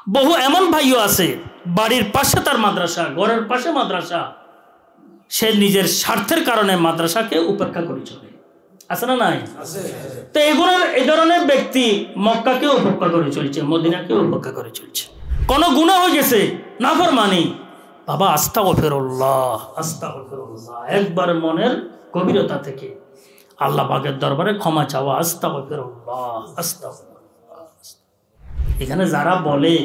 বহু এমন ভাইও আছে বাড়ির পাশে তার মাদ্রাসা, ঘরের পাশে মাদ্রাসা, সে নিজের স্বার্থের কারণে মাদ্রাসাকে উপেক্ষা করে চলে। আছে না নাই? তো এই ধরনের ব্যক্তি মক্কাকে উপেক্ষা করে চলছে, মদিনাকে উপেক্ষা করে চলছে। কোন গুনাহ হয়ে গেছে, নাফরমানি, বাবা আস্তাগফিরুল্লাহ আস্তাগফিরুল্লাহ, একবার মনের গভীরতা থেকে আল্লাহ পাকের দরবারে ক্ষমা চাওয়া, আস্তাগফিরুল্লাহ আস্তাগফিরুল্লাহ। এখানে যারা বলে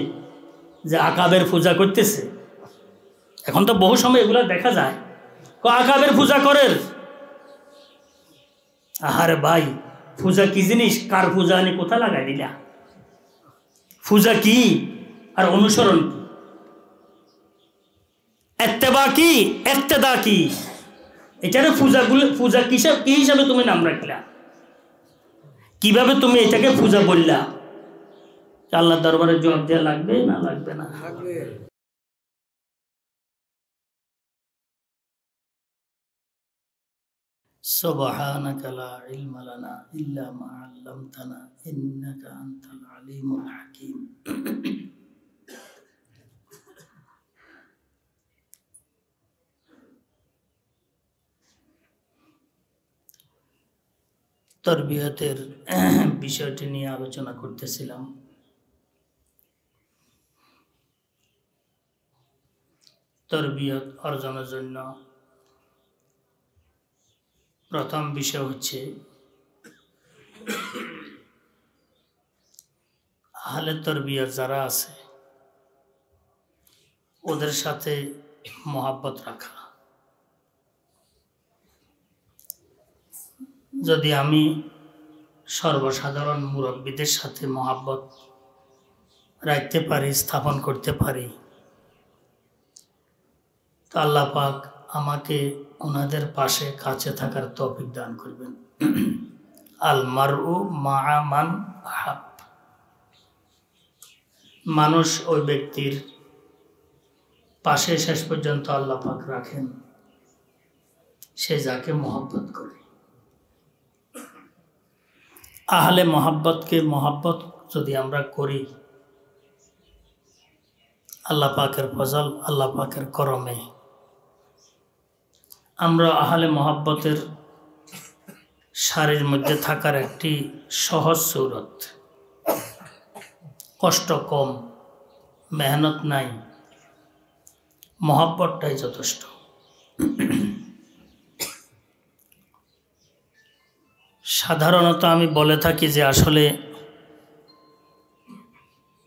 যে আকাবের পূজা করতেছে, এখন তো বহু সময় এগুলো দেখা যায়, আকাবের পূজা করেন। আহারে ভাই, পূজা কি জিনিস? কার পূজা আনি কোথা লাগাই দিলা? পূজা কি আর অনুসরণ কি? ইত্তেবা কি ইক্তেদা কি? এটারে পূজা কি হিসাবে তুমি নাম রাখলা? কিভাবে তুমি এটাকে পূজা বললা? আল্লাহর দরবারে জবাব দেওয়া লাগবে না লাগবে না? সুবহানাকা লা ইলমা লানা ইল্লা মা আল্লামতানা ইন্নাকা আনতাল আলিমুল হাকীম। তরবিয়তের বিষয়টি নিয়ে আলোচনা করতেছিলাম। তরবিয়ত অর্জনের জন্য প্রথম বিষয় হচ্ছে আহলে তরবিয়ত যারা আছে ওদের সাথে মহব্বত রাখা। যদি আমি সর্বসাধারণ মুরব্বীদের সাথে মহব্বত রাখতে পারি, স্থাপন করতে পারি, তো আল্লাহ পাক আমাকে ওনাদের পাশে কাছে থাকার তৌফিক দান করবেন। আল মারউ মাআ মান আহাব, মানুষ ওই ব্যক্তির পাশে শেষ পর্যন্ত আল্লাহ পাক রাখেন সে যাকে মহব্বত করে। আহলে মহব্বতকে মহব্বত যদি আমরা করি, আল্লাহ পাকের ফজল, আল্লাহ পাকের করমে আমরা আহলে মহব্বতের সারির মধ্যে থাকার একটি সহজ সূরত। কষ্ট কম, মেহনত নাই, মহব্বতটাই যথেষ্ট। সাধারণত আমি বলে থাকি যে আসলে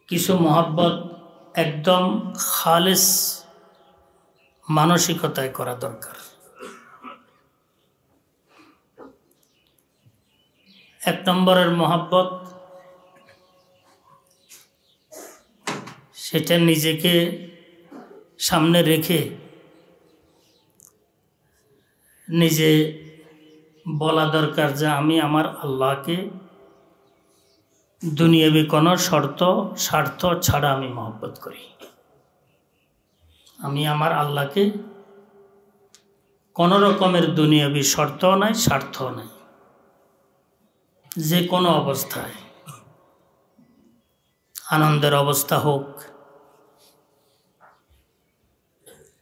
কিছু মহব্বত একদম খালিস মানসিকতায় করা দরকার। এক নম্বরের মহব্বত, সেটা নিজেকে সামনে রেখে নিজে বলা দরকার যে আমি আমার আল্লাহকে দুনিয়াবি কোনো স্বার্থ ছাড়া আমি মহব্বত করি। আমি আমার আল্লাহকে কোনো রকমের দুনিয়াবি শর্তও নাই, স্বার্থও নাই, যে কোনো অবস্থায়, আনন্দের অবস্থা হোক,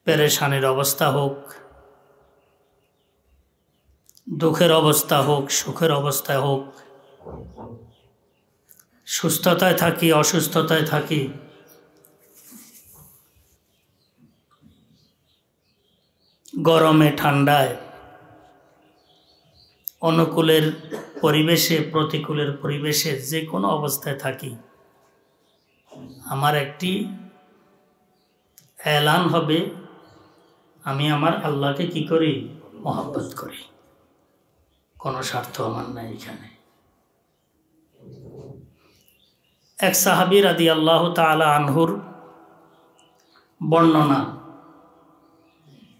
পেরেশানির অবস্থা হোক, দুঃখের অবস্থা হোক, সুখের অবস্থায় হোক, সুস্থতায় থাকি, অসুস্থতায় থাকি, গরমে ঠান্ডায়, অনুকূলের পরিবেশে প্রতিকূলের পরিবেশে, যে কোনো অবস্থায় থাকি, আমার একটি এলান হবে আমি আমার আল্লাহকে কি করি? মহব্বত করি। কোনো স্বার্থ আমার নাই এখানে। এক সাহাবী রাদিয়াল্লাহু তাআলা আনহুর বর্ণনা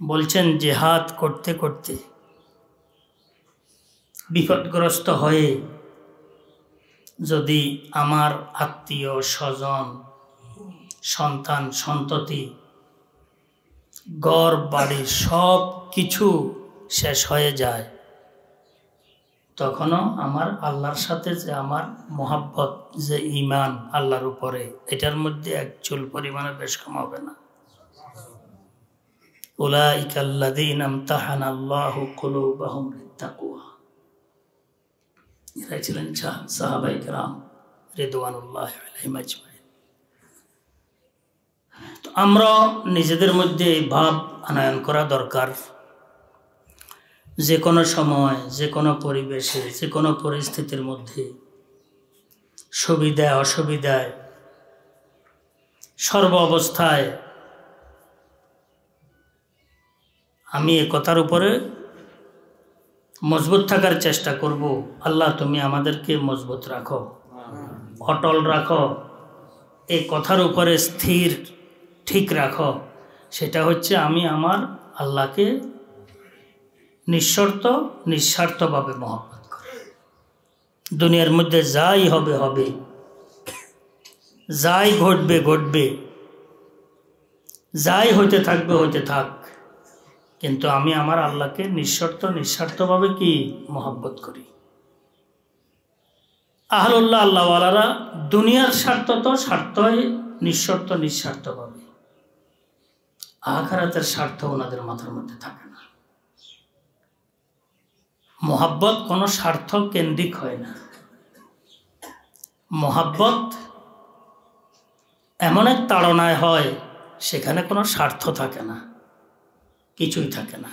বলছেন, জিহাদ করতে করতে বিপদগ্রস্ত হয়ে যদি আমার আত্মীয় স্বজন, সন্তান সন্ততি, ঘর বাড়ি সব কিছু শেষ হয়ে যায়, তখনও আমার আল্লাহর সাথে যে আমার মোহাব্বত, যে ঈমান আল্লাহর উপরে, এটার মধ্যে এক চুল পরিমাণে বেশ কম হবে না। উলাইকা আল্লাযীনা ইমতাহানাল্লাহু কুলুবাহুম লিত্তাকওয়া, এরা ছিলেন সাহাবায়ে কেরাম রিদওয়ানুল্লাহি আলাইহিম আজমাইন। তো আমরা নিজেদের মধ্যে এই ভাব আনয়ন করা দরকার, যে কোনো সময়, যে কোনো পরিবেশে, যে কোনো পরিস্থিতির মধ্যে, সুবিধায় অসুবিধায়, সর্ব অবস্থায় আমি এ কথার উপরে মজবুত থাকার চেষ্টা করব, আল্লাহ তুমি আমাদেরকে মজবুত রাখো, অটল রাখো, এই কথার উপরে স্থির ঠিক রাখো। সেটা হচ্ছে আমি আমার আল্লাহকে নিঃশর্ত নিঃস্বার্থভাবে মহব্বত করি। দুনিয়ার মধ্যে যাই হবে হবে, যাই ঘটবে ঘটবে, যাই হইতে থাকবে হইতে থাক, কিন্তু আমি আমার আল্লাহকে নিঃশর্ত নিঃস্বার্থভাবে কি মহব্বত করি। আহলুল্লাহ আল্লাহওয়ালারা দুনিয়ার স্বার্থ তো স্বার্থই নিঃশর্ত নিঃস্বার্থভাবে, আখিরাতের স্বার্থ ওনাদের মাথার মধ্যে থাকে না। মোহাব্বত কোনো স্বার্থ কেন্দ্রিক হয় না। মোহাব্বত এমন এক তাড়নায় হয়, সেখানে কোনো স্বার্থ থাকে না, কিছুই থাকে না।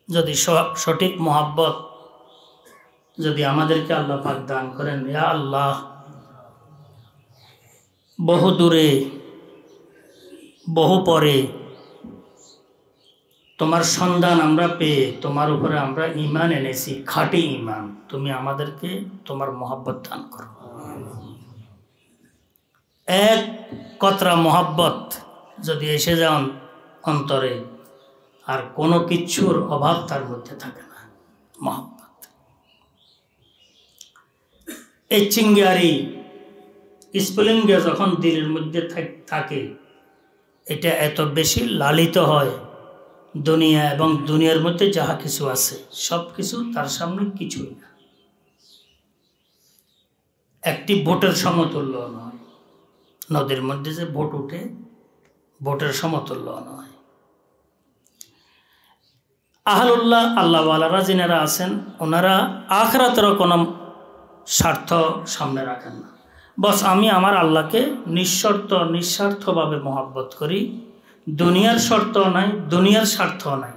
যদি সঠিক মোহাব্বত যদি আমাদেরকে আল্লাহ পাক দান করেন, ইয়া আল্লাহ বহু দূরে বহু পরে তোমার সন্ধান আমরা পেয়ে তোমার উপরে আমরা ঈমান এনেছি, খাঁটি ঈমান, তুমি আমাদেরকে তোমার মোহাব্বত দান করো। এক কতরা মোহাব্বত যদি এসে যান অন্তরে, আর কোনো কিচ্ছুর অভাব তার মধ্যে থাকে না। মোহাব্বত এই চিঙ্গারি স্ফুলিঙ্গে যখন দিলের মধ্যে থাকে, এটা এত বেশি লালিত হয়, দুনিয়া এবং দুনিয়ার মধ্যে যাহা কিছু আছে সব কিছু তার সামনে কিছুই না। একটি বোটের সমতুল্য নয়, নদীর মধ্যে যে বোট উঠে, বোটের সমতুল্য নয়। আহলুল্লাহ আল্লাহওয়ালারা যিনারা আছেন, ওনারা আখিরাতেরও কোনো স্বার্থ সামনে রাখেন না। বস আমি আমার আল্লাহকে নিঃশর্ত নিঃস্বার্থভাবে মহব্বত করি, দুনিয়ার শর্ত নাই, দুনিয়ার স্বার্থ নাই,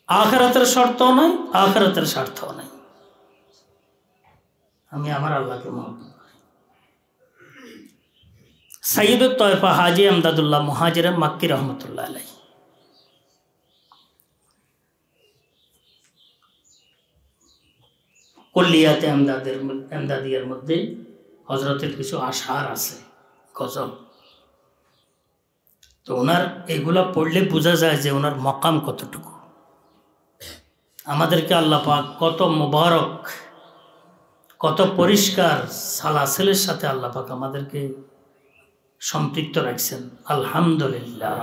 আখিরাতের শর্ত নাই, আখিরাতের স্বার্থ নাই, আমি আমার আল্লাহকে মহব্বত করি। সাইয়্যিদুত তয়ফা হাজী আমদাদুল্লাহ মুহাজির মাক্কি রহমতুল্লাহ আলাইহি কুল্লিয়াতে এমদাদিয়ার মধ্যে হজরতের কিছু আশার আছে, গজল। তো ওনার এগুলা পড়লে বোঝা যায় যে ওনার মকাম কতটুকু। আমাদেরকে আল্লাহ পাক কত মুবারক, কত পরিষ্কার সালাসিলের সাথে আল্লাহ পাক আমাদেরকে সম্পৃক্ত রাখছেন। আলহামদুলিল্লাহ।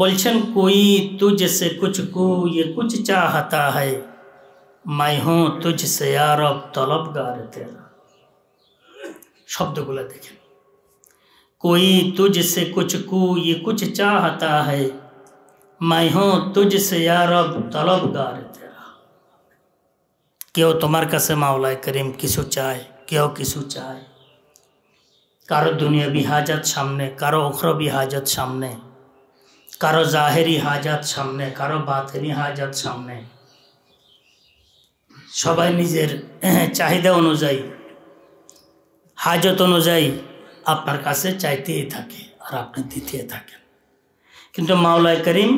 বলছেন কোই তুঝসে কুছ কু ये कुछ चाहता है, मैं हूँ तुझसे या रब तलबगार तेरा। शब्दগুলো দেখেন, कोई तुझसे कुछ कू ये कुछ चाहता है, मैं हूँ तुझसे या रब तलबगार तेरा। কেউ তোমার কাছে মাওলায়ে করিম কিছু চায়, কেউ কিছু চায়, কারো দুনিয়াবি হাজাত সামনে, কারো উখরবি হাজাত সামনে, কারো জাহেরি হাজাত সামনে, কারো বাতিনি হাজাত সামনে। সবাই নিজের চাহিদা অনুযায়ী, হাজত অনুযায়ী আপনার কাছে চাইতেই থাকে আর আপনি দিতে থাকেন। কিন্তু মাওলায়ে করিম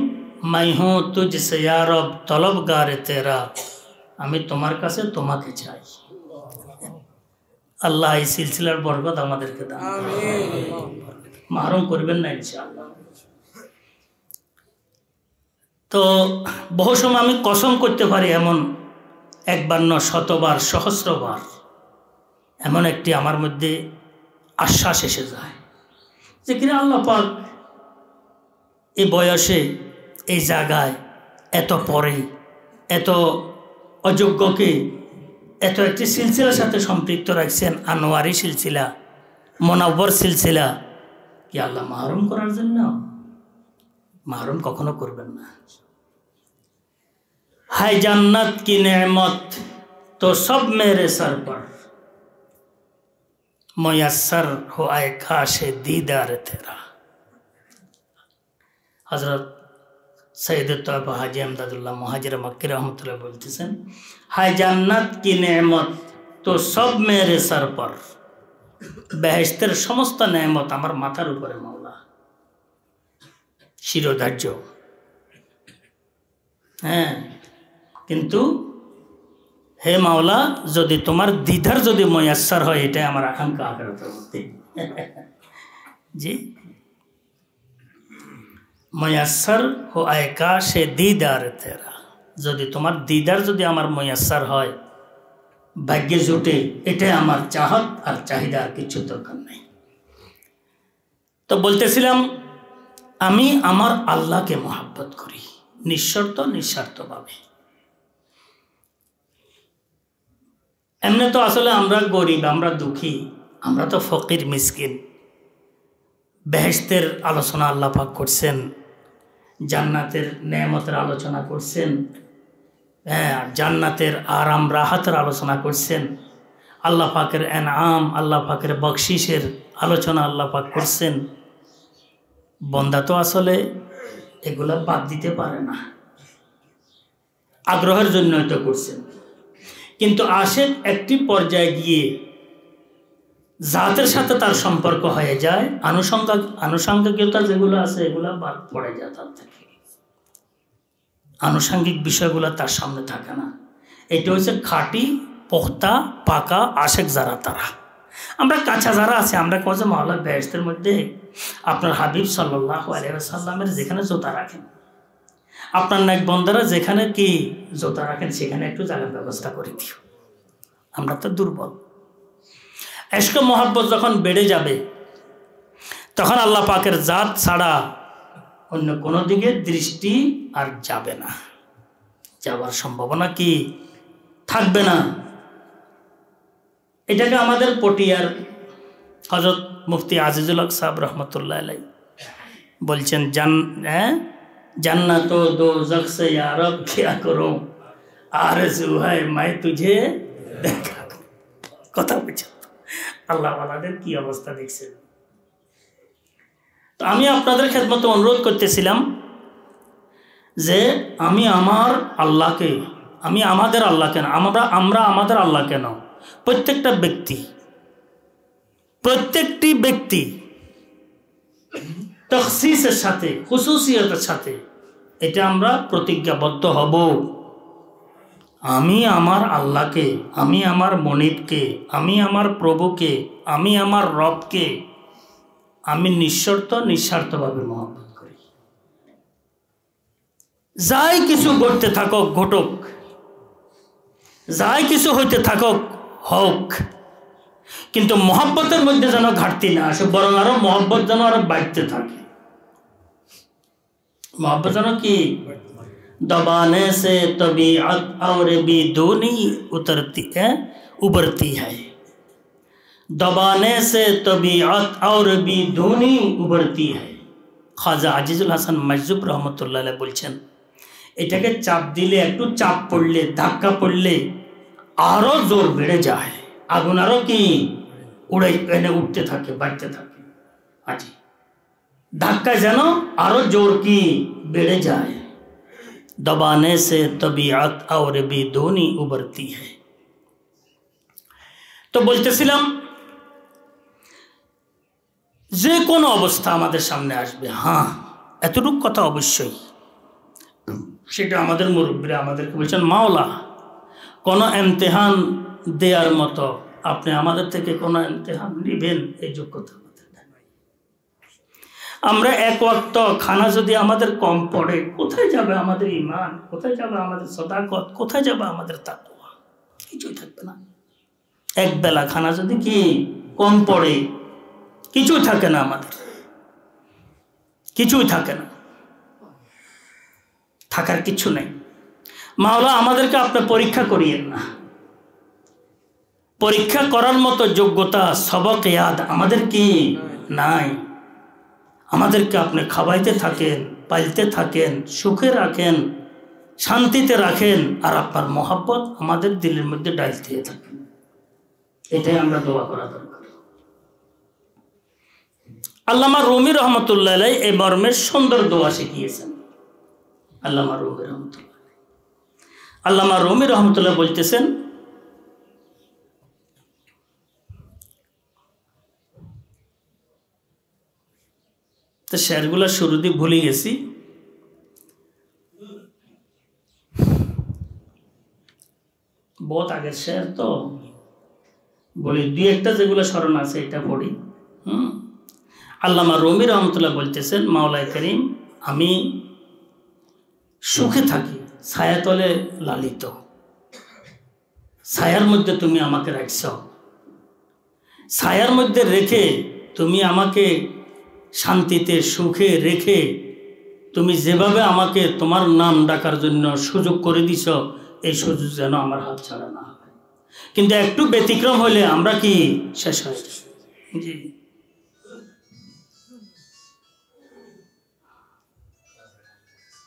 मैं हूँ तुझसे या रब तलबगार तेरा, আমি তোমার কাছে তোমাকে চাই। আল্লাহ এই সিলসিলার বরকত আমাদেরকে দান মাহরুম করবেন না ইনশাআল্লাহ। তো বহু সময় আমি কসম করতে পারি, এমন একবার না শতবার সহস্রবার এমন একটি আমার মধ্যে আশ্বাস এসে যায় যে কিনা আল্লাহ পাক এই বয়সে এই জায়গায় এত পরে এত অযোগ্যকে এত একটি সিলসিলার সাথে সম্পৃক্ত রাখছেন, আনোয়ারি সিলসিলা, মোনাব্বর সিলসিলা, কি আল্লাহ মাহরুম করার জন্য? মাহরুম কখনো করবেন না। হায় জান্নাত কি নেমত তো সব মেরে সর পর, ময়সর হো আয়ে কাশে দীদার তেরা। হযরত সৈয়দ তয়বা হাজী আমদাদুল্লাহ মুহাজির মক্কি রহমতুল্লাহ বলতেছেন, হায় জান্নাত কি নেমত তো সব মেরে সর পর, বেহেশতের সমস্ত নেমত আমার মাথার উপরে মাওলা। শিরোধার্য, হ্যাঁ, কিন্তু হে মাওলা, যদি তোমার দিদার যদি ময়াসসার হয়, এটাই আমার আকাঙ্ক্ষা আখিরাতের মধ্যে। জি, ময়াসসার হো আয়কা সে দিদার তেরা, যদি তোমার দিদার যদি আমার ময়াসসার হয়, ভাগ্যে জুটে, এটাই আমার চাহত আর চাহিদা, আর কিছু দরকার নেই। তো বলতেছিলাম, আমি আমার আল্লাহকে মহাব্বত করি নিঃশর্ত নিঃস্বার্থভাবে। এমনি তো আসলে আমরা গরিব, আমরা দুঃখী, আমরা তো ফকির মিসকিন। বেহেশতের আলোচনা আল্লাহ পাক করছেন, জান্নাতের নেয়ামতের আলোচনা করছেন, হ্যাঁ, জান্নাতের আরাম রাহাতের আলোচনা করছেন, আল্লাহ পাকের এনআম, আল্লাহ পাকের বকশিসের আলোচনা আল্লাহ পাক করছেন। বন্দা তো আসলে এগুলা বাদ দিতে পারে না, আগ্রহের জন্য এটা করছেন। কিন্তু আশেক একটি পর্যায়ে গিয়ে জাতের সাথে তার সম্পর্ক হয়ে যায়, আনুষঙ্গিকতা যেগুলো আছে এগুলা বাদ পড়ে যায় তার থেকে, আনুষঙ্গিক বিষয়গুলো তার সামনে থাকে না। এটা হচ্ছে খাঁটি পোক্তা পাকা আশেক যারা, তারা। আমরা কাঁচা যারা আছে, আমরা কত মাওলা বেহেশতের মধ্যে আপনার হাবিব সাল্লাল্লাহু আলাইহি ওয়াসাল্লামের যেখানে জোতা রাখেন, আপনার নেক বন্দারা যেখানে কি জোতা রাখেন, সেখানে একটু জায়গার ব্যবস্থা করে দিও। আমরা তো দুর্বল। ইশক মোহাব্বত যখন বেড়ে যাবে, তখন আল্লাহ পাকের জাত ছাড়া অন্য কোনো দিকে দৃষ্টি আর যাবে না, যাওয়ার সম্ভাবনা কি থাকবে না। এটাকে আমাদের পটিয়ার হযরত মুফতি আজিজুল হক সাহেব রহমতুল্লাহ আলাইহি বলছেন, জান্নাত ও দোজখ সে ইয়া রব কিয়া করুঁ, আরজু है मैं तुझे দেখা। কথা বুঝছেন? আল্লাহ ওয়ালাদের কি অবস্থা দেখছেন। তো আমি আপনাদের খেদমতে অনুরোধ করতেছিলাম যে আমি আমার আল্লাহকে, আমি আমাদের আল্লাহকে না, আমরা আমাদের আল্লাহকে না, প্রত্যেকটি ব্যক্তি তখসিসের সাথে, খুসুসিয়তের সাথে এটা আমরা প্রতিজ্ঞাবদ্ধ হব। আমি আমার আল্লাহকে, আমি আমার মনিবকে, আমি আমার প্রভুকে, আমি আমার রবকে আমি নিঃশর্ত নিঃস্বার্থভাবে মহব্বত করি। যাই কিছু ঘটতে থাকুক ঘটুক, যাই কিছু হইতে থাকুক হোক, কিন্তু মহব্বতের মধ্যে যেন ঘাটতি না আসে, বরং আরো মহব্বত যেন আরো বাড়তে থাকে। মহব্বত যেন কি दबाने से तबीयत और भी दूनी उभरती है, दबाने से तबीयत और भी दूनी उभरती है। খাজা আজিজুল হাসান মাজজুব রহমতুল্লাহ আলাইহি বলছেন, এটাকে চাপ দিলে, একটু চাপ পড়লে, ধাক্কা পড়লে আরো জোর বেড়ে যায়, আগুন আরো কি এনে উঠতে থাকে, বাড়তে থাকে। আজি ধাক্কা যেন আরো জোর কি বেড়ে যায়। दबाने से तबीयत और भी दूनी उभरती है। তো বলতেছিলাম, যে কোনো অবস্থা আমাদের সামনে আসবে, হ্যাঁ, এতটুকু কথা অবশ্যই, সেটা আমাদের মুরব্বীরা আমাদেরকে বলছেন, মাওলা কোনো ইমতিহান দেওয়ার মতো আপনি আমাদের থেকে কোনো ইমতিহান নেবেন, এই যোগ্যতা আমাদের নেই। আমরা এক ওয়াক্ত খানা যদি আমাদের কম পড়ে, কোথায় যাবে আমাদের ঈমান, কোথায় যাবে আমাদের সদাকত, কোথায় যাবে আমাদের তাকওয়া? কিছুই থাকবে না। এক বেলা খানা যদি কি কম পড়ে, কিছুই থাকে না, আমাদের কিছুই থাকে না, থাকার কিছু নেই। মাওলা আমাদেরকে আপনি পরীক্ষা করিয়েন না। পরীক্ষা করার মতো যোগ্যতা সবক ইয়াদ আমাদের কি নাই। আমাদেরকে আপনি খাওয়াইতে থাকেন, পাইতে থাকেন, সুখে রাখেন, শান্তিতে রাখেন, আর আপনার মহব্বত আমাদের দিলের মধ্যে ডালতে থাকেন। এটাই আমরা দোয়া করা দরকার। আল্লামা রুমি রহমতুল্লাহ আলাইহি এই মর্মের সুন্দর দোয়া শিখিয়েছেন। আল্লামা রুমি রহমতুল্লাহ বলতেছেন, তো শেরগুলো শুরুতে ভুলে গেছি। বহুত আগের শের তো বলি, দুই একটা যেগুলো স্মরণ আছে এটা পড়ি। আল্লামা রুমি রহমতুল্লাহ বলতেছেন, মাওলায়ে করিম, আমি সুখে থাকি, ছায়াতলে লালিত, ছায়ার মধ্যে তুমি আমাকে রাখছ, ছায়ার মধ্যে রেখে তুমি আমাকে শান্তিতে সুখে রেখে তুমি যেভাবে আমাকে তোমার নাম ডাকার জন্য সুযোগ করে দিছ, এই সুযোগ যেন আমার হাত ছাড়া না হয়। কিন্তু একটু ব্যতিক্রম হলে আমরা কি শেষ হয়ে যাই। জি,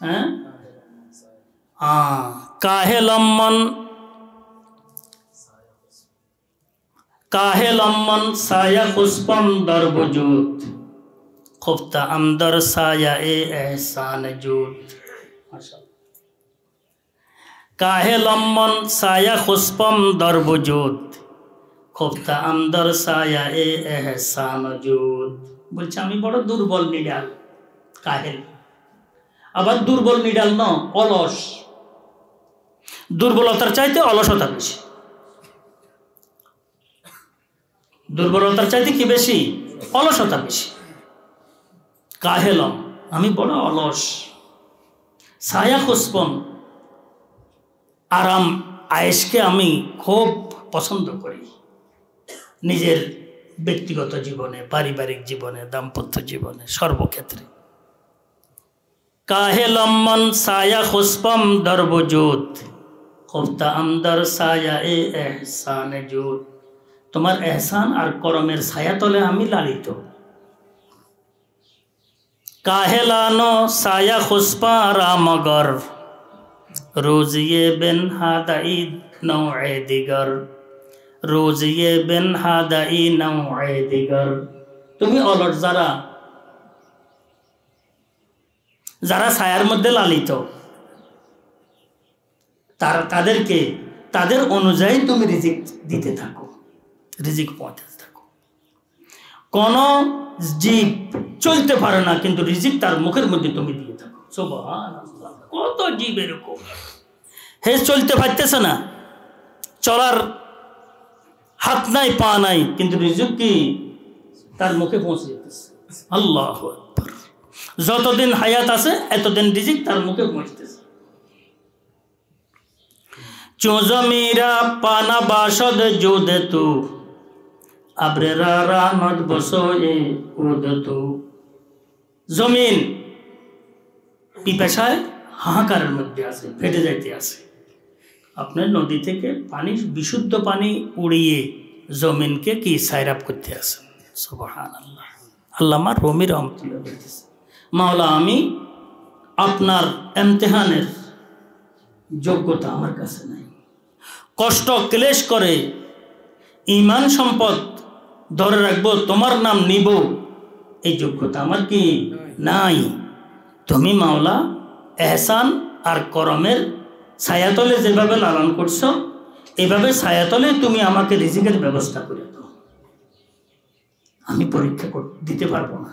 হ্যাঁ, কাহে লম্মন সায়া পুষ্পম দর বজুদ, খুফতা আমদর সায়া এ এহসান জুদ। কাহে লম্মন সায়া খুসপম দর বজুদ, খুফতা আমদর সায়া এ এহসান জুদ। বলছে আমি বড় দুর্বল নিডাল, কাহেল। আবার দুর্বল নিডাল ন, অলস। দুর্বলতার চাইতে অলসতা বেশি। দুর্বলতার চাইতে কি বেশি? অলসতা বেশি। কাহেলম, আমি বড় অলস। ছায়া খুসপম, আরাম আয়েশকে আমি খুব পছন্দ করি, নিজের ব্যক্তিগত জীবনে, পারিবারিক জীবনে, দাম্পত্য জীবনে, সর্বক্ষেত্রে। কাহে লম্মন সায়া খুসপম দর বজুদ, খুফতা আমদর সায়া এ এহসান জুদ। তোমার এহসান আর করমের ছায়া তলে আমি লালিত। কাহে লানো সায়া খুসপা রামগর, রোজিয়ে বেন হাদাই নৌয়ে দিগর, রোজিয়ে বেন হাদাই নৌয়ে দিগর। তুমি অলস যারা ছায়ার মধ্যে লালিত, তাদেরকে তাদের অনুযায়ী তুমি রিজিক দিতে থাকো, রিজিক পৌঁছাতে থাকো। কোন জীব চলতে পারে না, কিন্তু রিজিক তার মুখের মধ্যে তুমি দিয়ে থাকো। সুবহানাল্লাহ, কত জীব এরকম, হে চলতে পারতেছে না, চলার হাত নাই পা নাই, কিন্তু রিজিক কি তার মুখে পৌঁছে যেতেছে। আল্লাহু আকবার। যতদিন হায়াত আছে এতদিন রিজিক তার মুখে পৌঁছতেছে। চোজমিরা পানা বাসদ জোদে তু, আবরেরা রানদ বসয়ে উদতু। জমিন পিপাসায় হাহাকারের মধ্যে আছে, ফেটে যাইতে আছে। আপনার নদী থেকে পানি, বিশুদ্ধ পানি উড়িয়ে জমিনকে কি সাইরাপ করতে আছে। সুবহানাল্লাহ। আল্লামা রুমি রহমতুল্লাহ বলতেছে, মাওলা আমি আপনার ইমতিহানের যোগ্যতা আমার কাছে নাই। কষ্ট ক্লেশ করে ঈমান সম্পদ ধরে রাখবো, তোমার নাম নিব, এই যোগ্যতা আমার কি নাই। তুমি মাওলা এহসান আর করমের ছায়াতলে যেভাবে লালন করছো, এভাবে ছায়াতলে তুমি আমাকে রিজিকের ব্যবস্থা করে দাও। আমি পরীক্ষা দিতে পারবো না,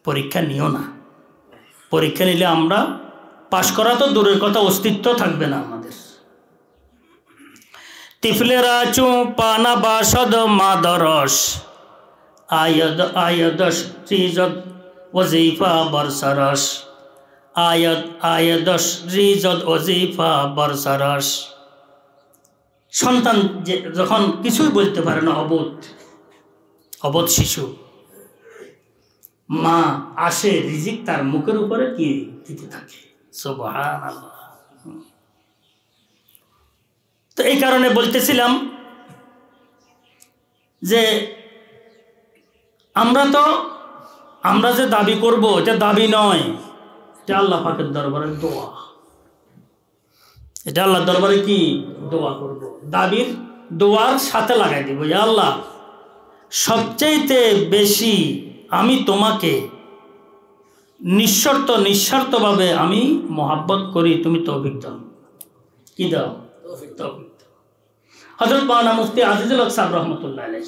পরীক্ষা নিও না। পরীক্ষা নিলে আমরা পাশ করা তো দূরের কথা, অস্তিত্ব থাকবে না আমাদের। তিফলেরা চু পানা বাসদ মাদরস, আয়দ আয়দস রিজত ওজিফা বরসরস, আয়দ আয়দস রিজত ওজিফা বরসরস। সন্তান যখন কিছুই বলতে পারে না, অবোধ শিশু, মা আসে রিজিক তার মুখের উপরে কি দিতে থাকে। সুবহানাল্লাহ। তো এই কারণে বলতেছিলাম যে আমরা যে দাবি করব, এটা দাবি নয়, এটা আল্লাহ পাকের দরবারে দোয়া। এটা আল্লাহর দরবারে কি দোয়া করব, দোয়ার সাথে লাগাই দিব। ইয়া আল্লাহ, সবচাইতে বেশি আমি তোমাকে নিঃস্বার্থভাবে আমি মহাব্বত করি, তুমি তৌফিক দাও। কি দাও? তৌফিক দাও। হযরত মাওলানা মুফতি আজিজুল হক সাহেব রহমতুল্লাহ আলাইহি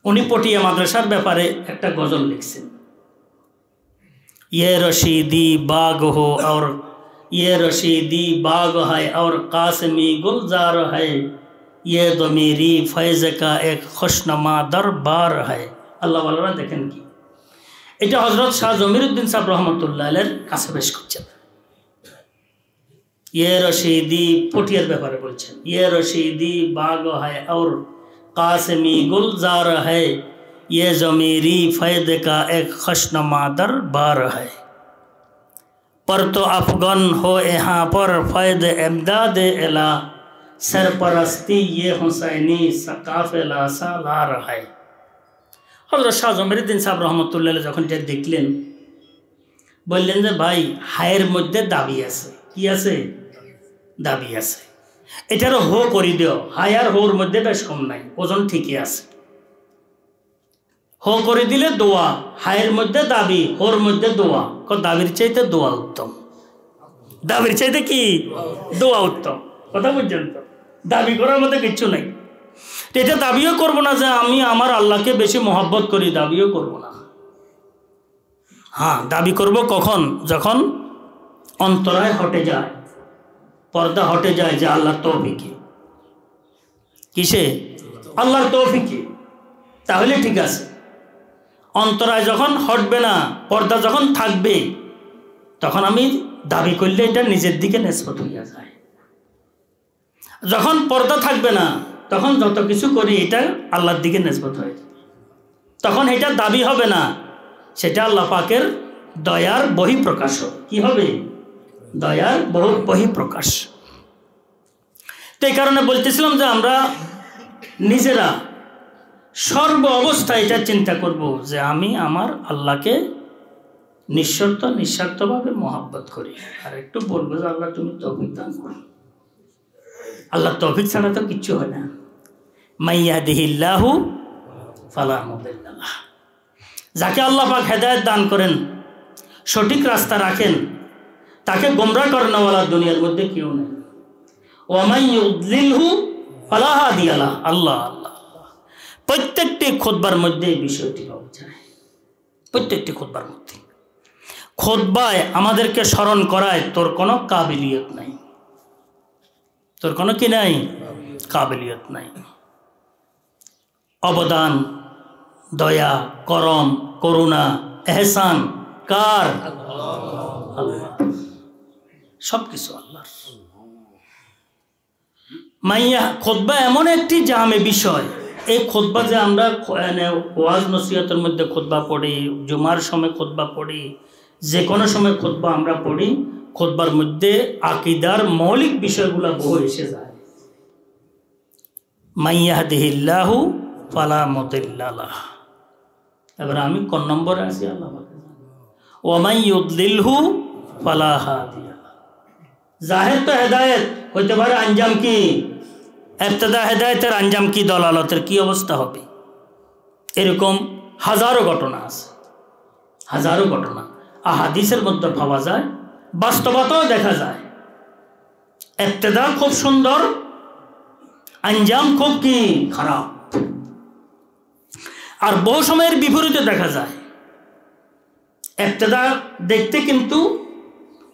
উনি পটিয়া মাদ্রাসার ব্যাপারে একটা গজল লিখছেন। ये रशीदी बाग हो और ये रशीदी बाग है और कासमी गुलजार है, ये तो मेरी फैज़ का एक खुशनुमा दरबार है। আল্লাহ ওয়ালারা দেখেন কি, এটা হযরত শাহ জমিরুদ্দিন সাহেব রহমতুল্লাহ আলাইহির কাছে পেশ করছেন। ये रशीदी পটিয়ার ব্যাপারে বলছেন, ये रशीदी बाग है और कासमी गुलजार है, ये ज़मीरी फ़ैद का एक खुशनुमा दरबार है, पर तो अफ़ग़ान हो यहाँ पर फ़ैद इमदाद इला, सरपरस्ती ये हुसैनी सकाफ़िला सालार है। हज़रत शाह जमीरुद्दीन साहब रहमतुल्लाह अलैहि যখন এটা দেখলেন, বললেন যে ভাই, হায়ের মধ্যে দাবি আছে। কি আছে? দাবি আছে। এটারও হো করে দিও। হাই আর হোর মধ্যে বেশ কম নাই, ওজন ঠিকই আছে। হো করে দিলে দোয়া, হায়ের মধ্যে দাবি, হোর মধ্যে দোয়া। দাবির চাইতে দোয়া উত্তম। দাবির চাইতে কি? দোয়া উত্তম। কথা বুঝছেন তো? দাবি করার মধ্যে কিচ্ছু নাই। এটা দাবিও করবো না যে আমি আমার আল্লাহকে বেশি মহব্বত করি, দাবিও করবো না। হ্যাঁ, দাবি করব কখন? যখন অন্তরায় হটে যায়, পর্দা হটে যায় যে আল্লাহর তৌফিকে। কিসে? আল্লাহর তৌফিকে। তাহলে ঠিক আছে। অন্তরায় যখন হটবে না, পর্দা যখন থাকবে, তখন আমি দাবি করলে এটা নিজের দিকে নিসবত হয়ে যায়। যখন পর্দা থাকবে না, তখন যত কিছু করি এটা আল্লাহর দিকে নিসবত হয়ে যাবে। তখন এটা দাবি হবে না, সেটা আল্লাহ পাকের দয়ার বহিঃপ্রকাশ। কি হবে? দয়ার বহিঃপ্রকাশ। তো এই কারণে বলতেছিলাম যে আমরা নিজেরা সর্ব অবস্থায় এটা চিন্তা করব যে আমি আমার আল্লাহকে নিঃস্বার্থভাবে মহব্বত করি। আর একটু বলবো যে আল্লাহ তুমি তৌফিক দান করো। আল্লাহ তৌফিক ছাড়া তো কিচ্ছু হয় না। মাইয়াহদিহিল্লাহু ফালা মুদিল্লা লাহ। যাকে আল্লাহ পাক হেদায়েত দান করেন, সঠিক রাস্তা রাখেন, তাকে গোমরাহ করানোওয়ালা দুনিয়ার মধ্যে কেউ নেই। ওয়া মান ইউদ্লিলহু ফালা হাদিয়া লাহ। আল্লাহ আল্লাহ, প্রত্যেকটি খুতবার মধ্যে এই বিষয়টি পাওয়া যায়। প্রত্যেকটি খুতবার মধ্যে খুতবায় আমাদেরকে স্মরণ করায় তোর কোনো কাবিলিয়ত নাই, তোর কোনো কি নাই? কাবিলিয়ত নাই। অবদান, দয়া, করম, করুণা, এহসান কার? আল্লাহ। সব কিছু আল্লাহর। মাইয়া খুতবা এমন একটি জামে বিষয়। এই খুতবা যে আমরা ওয়াজ নসিহতের মধ্যে খুতবা পড়ি, জুমার সময় খুতবা পড়ি, যে কোনো সময় খুতবা আমরা পড়ি, খুতবার মধ্যে আকীদার মৌলিক বিষয়গুলো বহু এসে যায়। মাইয়াহদিহিল্লাহু ফালা মুদিল্লা লাহ। এবার আমি কোন নম্বরে আছি আল্লাহ পাক জানেন। ওয়া মান ইউদ্লিলহু ফালা হাদিয়া লাহ। জাহির তো হেদায়েত হইতে পারে, আঞ্জাম কি? ইবতিদা হেদায়েতের আঞ্জাম কি? দলালতের কি অবস্থা হবে? এরকম হাজারো ঘটনা আছে, হাজারো ঘটনা আহাদিসের মধ্যে পাওয়া যায়, বাস্তবতাও দেখা যায়। ইবতিদা খুব সুন্দর, আঞ্জাম খুব কি? খারাপ। আর বহু সময়ের বিপরীতে দেখা যায়। ইবতিদা দেখতে কিন্তু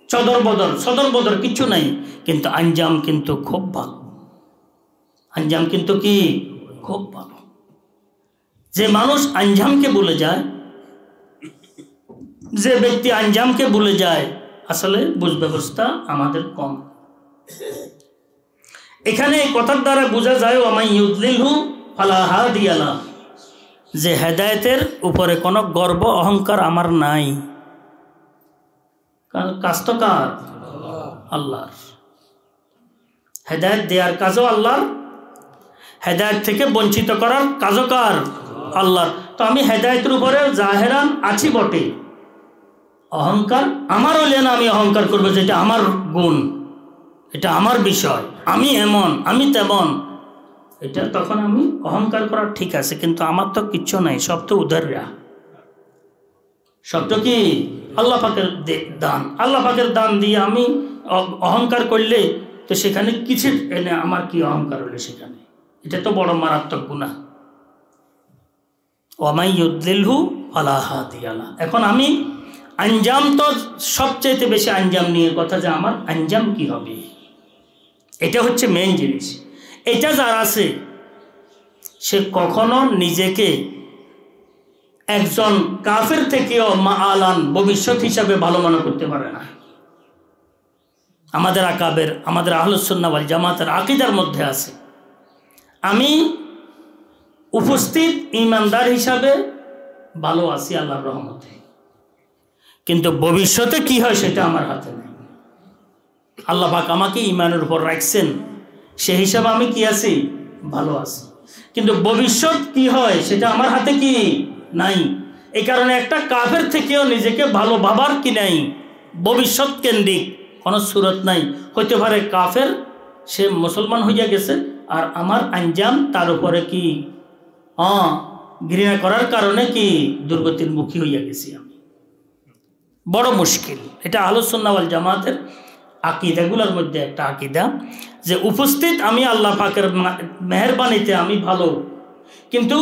সদর বদর কিছু নাই, কিন্তু আঞ্জাম কিন্তু খুব ভালো। আঞ্জাম কিন্তু কি? খুব ভালো। যে মানুষ আঞ্জামকে ভুলে যায়, যে ব্যক্তি আঞ্জামকে ভুলে যায়, আসলে বুঝ ব্যবস্থা আমাদের কম। এখানে এই কথার দ্বারা বোঝা যায় ওয়া মান ইউদ্লিলহু ফালা হাদিয়া লাহ, যে হেদায়েতের উপরে কোনো গর্ব অহংকার আমার নাই। কাজ তো কার? আল্লাহর। হেদায়েত দেওয়ার কাজও আল্লাহর, হেদায়েত থেকে বঞ্চিত করার কাজও কার? আল্লাহর। তো আমি হেদায়েতের উপরে জাহেরান আছি বটে, অহংকার আমার হলে না আমি অহংকার করবো যেটা আমার গুণ, এটা আমার বিষয়, আমি এমন আমি তেমন, এটা তখন আমি অহংকার করা ঠিক আছে, কিন্তু আমার তো কিচ্ছু নাই, সব তো উদাররা, সব তো কি আল্লাহ পাকের দান। আল্লাহ পাকের দান দিয়ে আমি অহংকার করলে তো সেখানে কিছু এনে আমার কি অহংকার হলে সেখানে, এটা তো বড় মারাত্মক গুনাহ। ওয়ামাই ইউদ্দিলহু ফালা হাদিয়া লাহু। এখন আমি আঞ্জাম তো সবচেয়ে বেশি আঞ্জাম নিয়ে কথা, যে আমার আঞ্জাম কি হবে, এটা হচ্ছে মেইন জিনিস। এটা যার আছে সে কখনো নিজেকে একজন কাফের থেকেও মাআলান ভবিষ্যৎ হিসাবে ভালো মনে করতে পারে না। আমাদের আকাবের, আমাদের আহলুস সুন্নাহ ওয়াল জামাতের আকীদার মধ্যে আছে আমি উপস্থিত ঈমানদার হিসাবে ভালো আছি আল্লাহর রহমতে, কিন্তু ভবিষ্যতে কি হয় সেটা আমার হাতে নেই। আল্লাহ পাক আমাকে ঈমানের উপর রাখছেন, সেই হিসাবে আমি কি আছি? ভালো আছি, কিন্তু ভবিষ্যৎ কি হয় সেটা আমার হাতে কি নাই। এই কারণে একটা কাফের থেকেও নিজেকে ভালো ভাবার কি নাই, ভবিষ্যৎ কেন্দ্রিক কোনো সুরত নাই। হইতে পারে কাফের সে মুসলমান হইয়া গেছে, আর আমার আঞ্জাম তার উপরে কি ঘৃণা করার কারণে কি দুর্গতির মুখী হইয়া গেছি আমি। বড় মুশকিল। এটা আহলুস সুন্নাহ ওয়াল জামাতের আকীদাগুলোর মধ্যে একটা আকীদা, যে উপস্থিত আমি আল্লাহ পাকের মেহেরবানিতে আমি ভালো, কিন্তু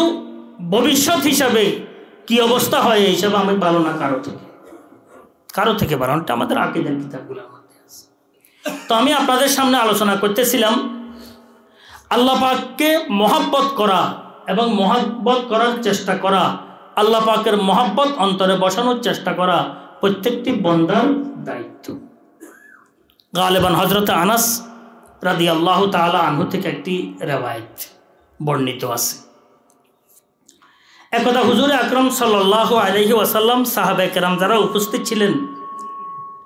ভবিষ্যৎ হিসাবে কি অবস্থা হয় এই হিসাবে আমি ভালো না কারো থেকে ভালো। এটা আমাদের আকীদার কিতাবগুলোর মধ্যে আছে। তো আমি আপনাদের সামনে আলোচনা করতেছিলাম আল্লাহ পাককে মহব্বত করা এবং মহব্বত করার চেষ্টা করা, আল্লাহ পাকের মহব্বত অন্তরে বসানোর চেষ্টা করা প্রত্যেকটি বান্দার দায়িত্ব। গালিবান হযরত আনাস রাদিয়াল্লাহু তাআলা আনহু থেকে একটি রওয়ায়াত বর্ণিত আছে। একদা হুজুর আকরাম সাল্লাল্লাহু আলাইহি ওয়াসাল্লাম সাহাবায়ে কেরাম যারা উপস্থিত ছিলেন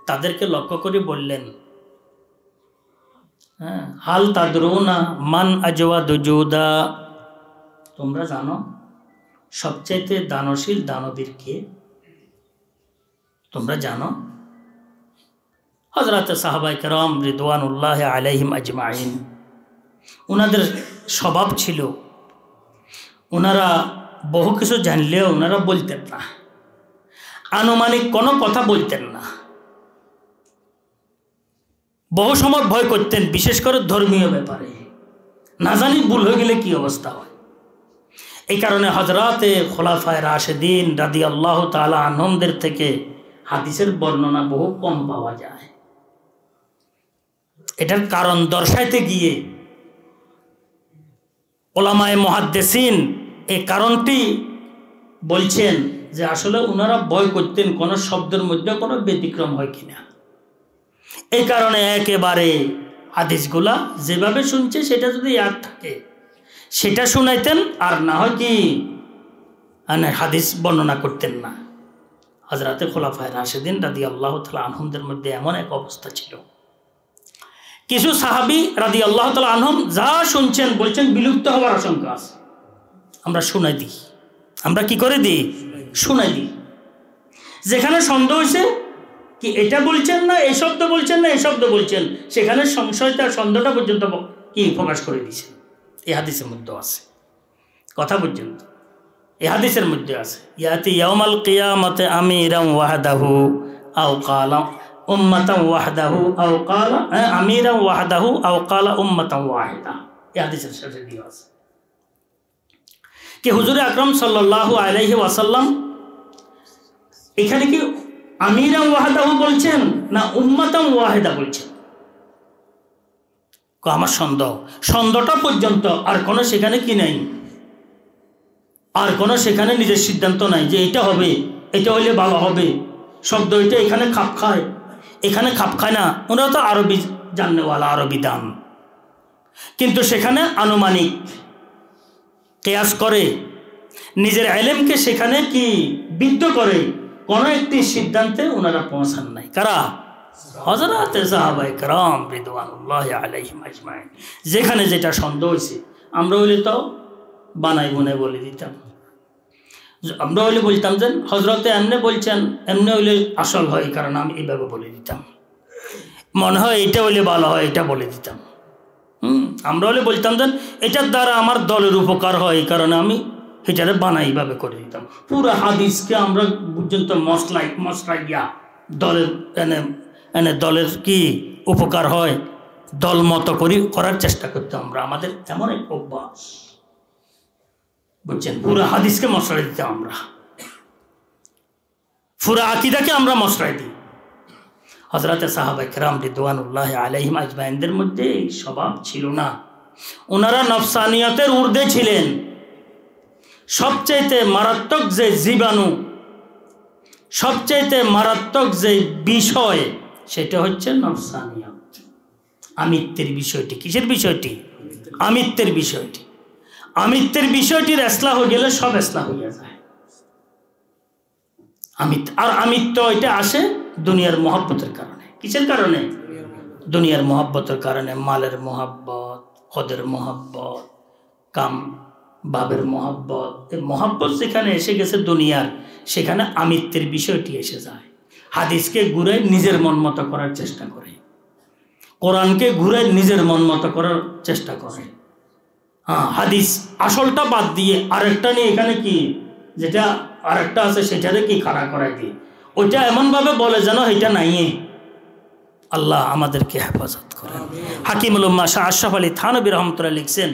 তাদেরকে লক্ষ্য করে বললেন, হাল তাদরুনা মান আজওয়াদু জুদা, তোমরা জানো সবচাইতে দানশীল দানবীর কে? তোমরা জানো? হযরত সাহাবায়ে কেরাম রিদওয়ানুল্লাহ আলাইহিম আজমাইন, ওনাদের স্বভাব ছিল ওনারা বহু কিছু জানলেও ওনারা বলতেন না, আনুমানিক কোনো কথা বলতেন না, বহু সময় ভয় করতেন, বিশেষ করে ধর্মীয় ব্যাপারে, না জানি ভুল হয়ে গেলে কি অবস্থা হয়। এই কারণে হযরতে খুলাফায়ে রাশিদিন রাদিয়াল্লাহু তাআলা আনহুমদের থেকে হাদিসের বর্ণনা বহু কম পাওয়া যায়। এটার কারণ দর্শাইতে গিয়ে উলামায়ে মুহাদ্দিসিন এই কারণটি বলছেন যে আসলে ওনারা ভয় করতেন কোনো শব্দের মধ্যে কোনো ব্যতিক্রম হয় কিনা। এই কারণে একেবারে হাদিসগুলা যেভাবে শুনছে সেটা যদি ইয়াদ থাকে সেটা শুনাইতেন, আর না হয় কি হাদিস বর্ণনা করতেন না। হযরতে খুলাফায়ে রাশিদিন রাদিয়াল্লাহু তাআলা আনহুমদের মধ্যে এমন এক অবস্থা ছিল, কিছু সাহাবী রাদিয়াল্লাহু তাআলা আনহুম যা শুনছেন বলছেন বিলুপ্ত হওয়ার আশঙ্কা আছে, আমরা শুনাই দিই, আমরা কি করে দিই? শুনাই দিই। যেখানে সন্দেহ হয়েছে কি এটা বলছেন না এই শব্দ বলছেন না এই শব্দ বলছেন, সেখানে সংশয়টা সন্দেহটা পর্যন্ত কি প্রকাশ করে দিয়েছেন। এই হাদিসের মধ্যে আছে কথা পর্যন্ত, এই হাদিসের মধ্যে আছে ইয়াতি ইয়াউমাল কিয়ামাতি আমিরান ওয়াহদাহু আও ক্বালা উম্মাতান ওয়াহদাহু আও ক্বালা আমিরান ওয়াহদাহু আও ক্বালা উম্মাতান ওয়াহিদা। এই হাদিসের সাথে দেওয়া আছে কি হুজুর আকরাম সাল্লাল্লাহু আলাইহি ওয়াসাল্লাম এখানে কি আমিরান ওয়াহদাহু বলছেন না উম্মাতান ওয়াহিদা বলছেন? আমার সন্দেহটা পর্যন্ত আর কোনো সেখানে কি নাই, আর কোনো সেখানে নিজের সিদ্ধান্ত নাই যে এটা হবে, এটা হইলে ভালো হবে, শব্দ এটা এখানে খাপ খায় এখানে খাপ খায় না। ওনারা তো আরবি জাননেওয়ালা, আরবি দান, কিন্তু সেখানে আনুমানিক কিয়াস করে নিজের ইলমকে সেখানে কি বিদ্ধ করে কোনো একটি সিদ্ধান্তে ওনারা পৌঁছান নাই। কারা? হযরতে সাহাবায়ে কেরাম রিদওয়ানুল্লাহি আলাইহিম আজমাইন। যেখানে যেটা সন্দেহ হয়েছে আমরা হইলে তো বানাই বনে বলে দিতাম। আমরা হইলে বলতাম যে হজরতে এমনি বলছেন, এমনি হইলে আসল হয়, কারণ আমি এইভাবে বলে দিতাম। মনে হয় এটা হইলে ভালো হয়, এটা বলে দিতাম। আমরা হলে বলতাম যে এটার দ্বারা আমার দলের উপকার হয়, এই কারণে আমি এটারে বানাই এইভাবে করে দিতাম। পুরো হাদিসকে আমরা পর্যন্ত মশলাইয়া দলের এনে দলের কি উপকার হয় দল মতো করার চেষ্টা করতাম আমরা। আমাদের এমন এক অভ্যাস, বুঝছেন, পুরো হাদিসকে মশলাই দিতাম আমরা, পুরো আকিদাকে আমরা মশলাই দিই। হযরতে সাহাবায়ে কেরাম রিদওয়ানুল্লাহি আলাইহিম আজমাইনদের মধ্যে এই স্বভাব ছিল না। ওনারা নফসানিয়তের ঊর্ধ্বে ছিলেন। সবচাইতে মারাত্মক যে জীবাণু, সবচাইতে মারাত্মক যে বিষয়, সেটা হচ্ছে নফসানিয়ত, আমিত্বের বিষয়টি। কিসের বিষয়টি? আমিত্বের বিষয়টি। আমিত্বের বিষয়টির ইসলাহ হয়ে গেলে সব ইসলাহ হয়ে যায়। আর আমিত্ব এটা আসে দুনিয়ার মহব্বতের কারণে। কিসের কারণে? দুনিয়ার মহব্বতের কারণে। মালের মহব্বত, পদের মহব্বত, কাম বাবের মহব্বত। এই মহব্বত যেখানে এসে গেছে দুনিয়ার, সেখানে আমিত্বের বিষয়টি এসে যায়। হাদিসকে ঘুরে নিজের মন মতো করার চেষ্টা করে, কোরআনকে ঘুরে নিজের মন মতো করার চেষ্টা করে। হাদিস আসলটা বাদ দিয়ে আরেকটা নিয়ে এখানে কি যেটা আরেকটা আছে সেটারে কি খাড়া করাই দিয়ে ওইটা এমনভাবে বলে যেন এটা নাই। আল্লাহ আমাদেরকে হেফাজত করেন। হাকিমুল উম্মাহ শাহ আশরাফ আলী থানভী রহমতুল্লাহ লিখছেন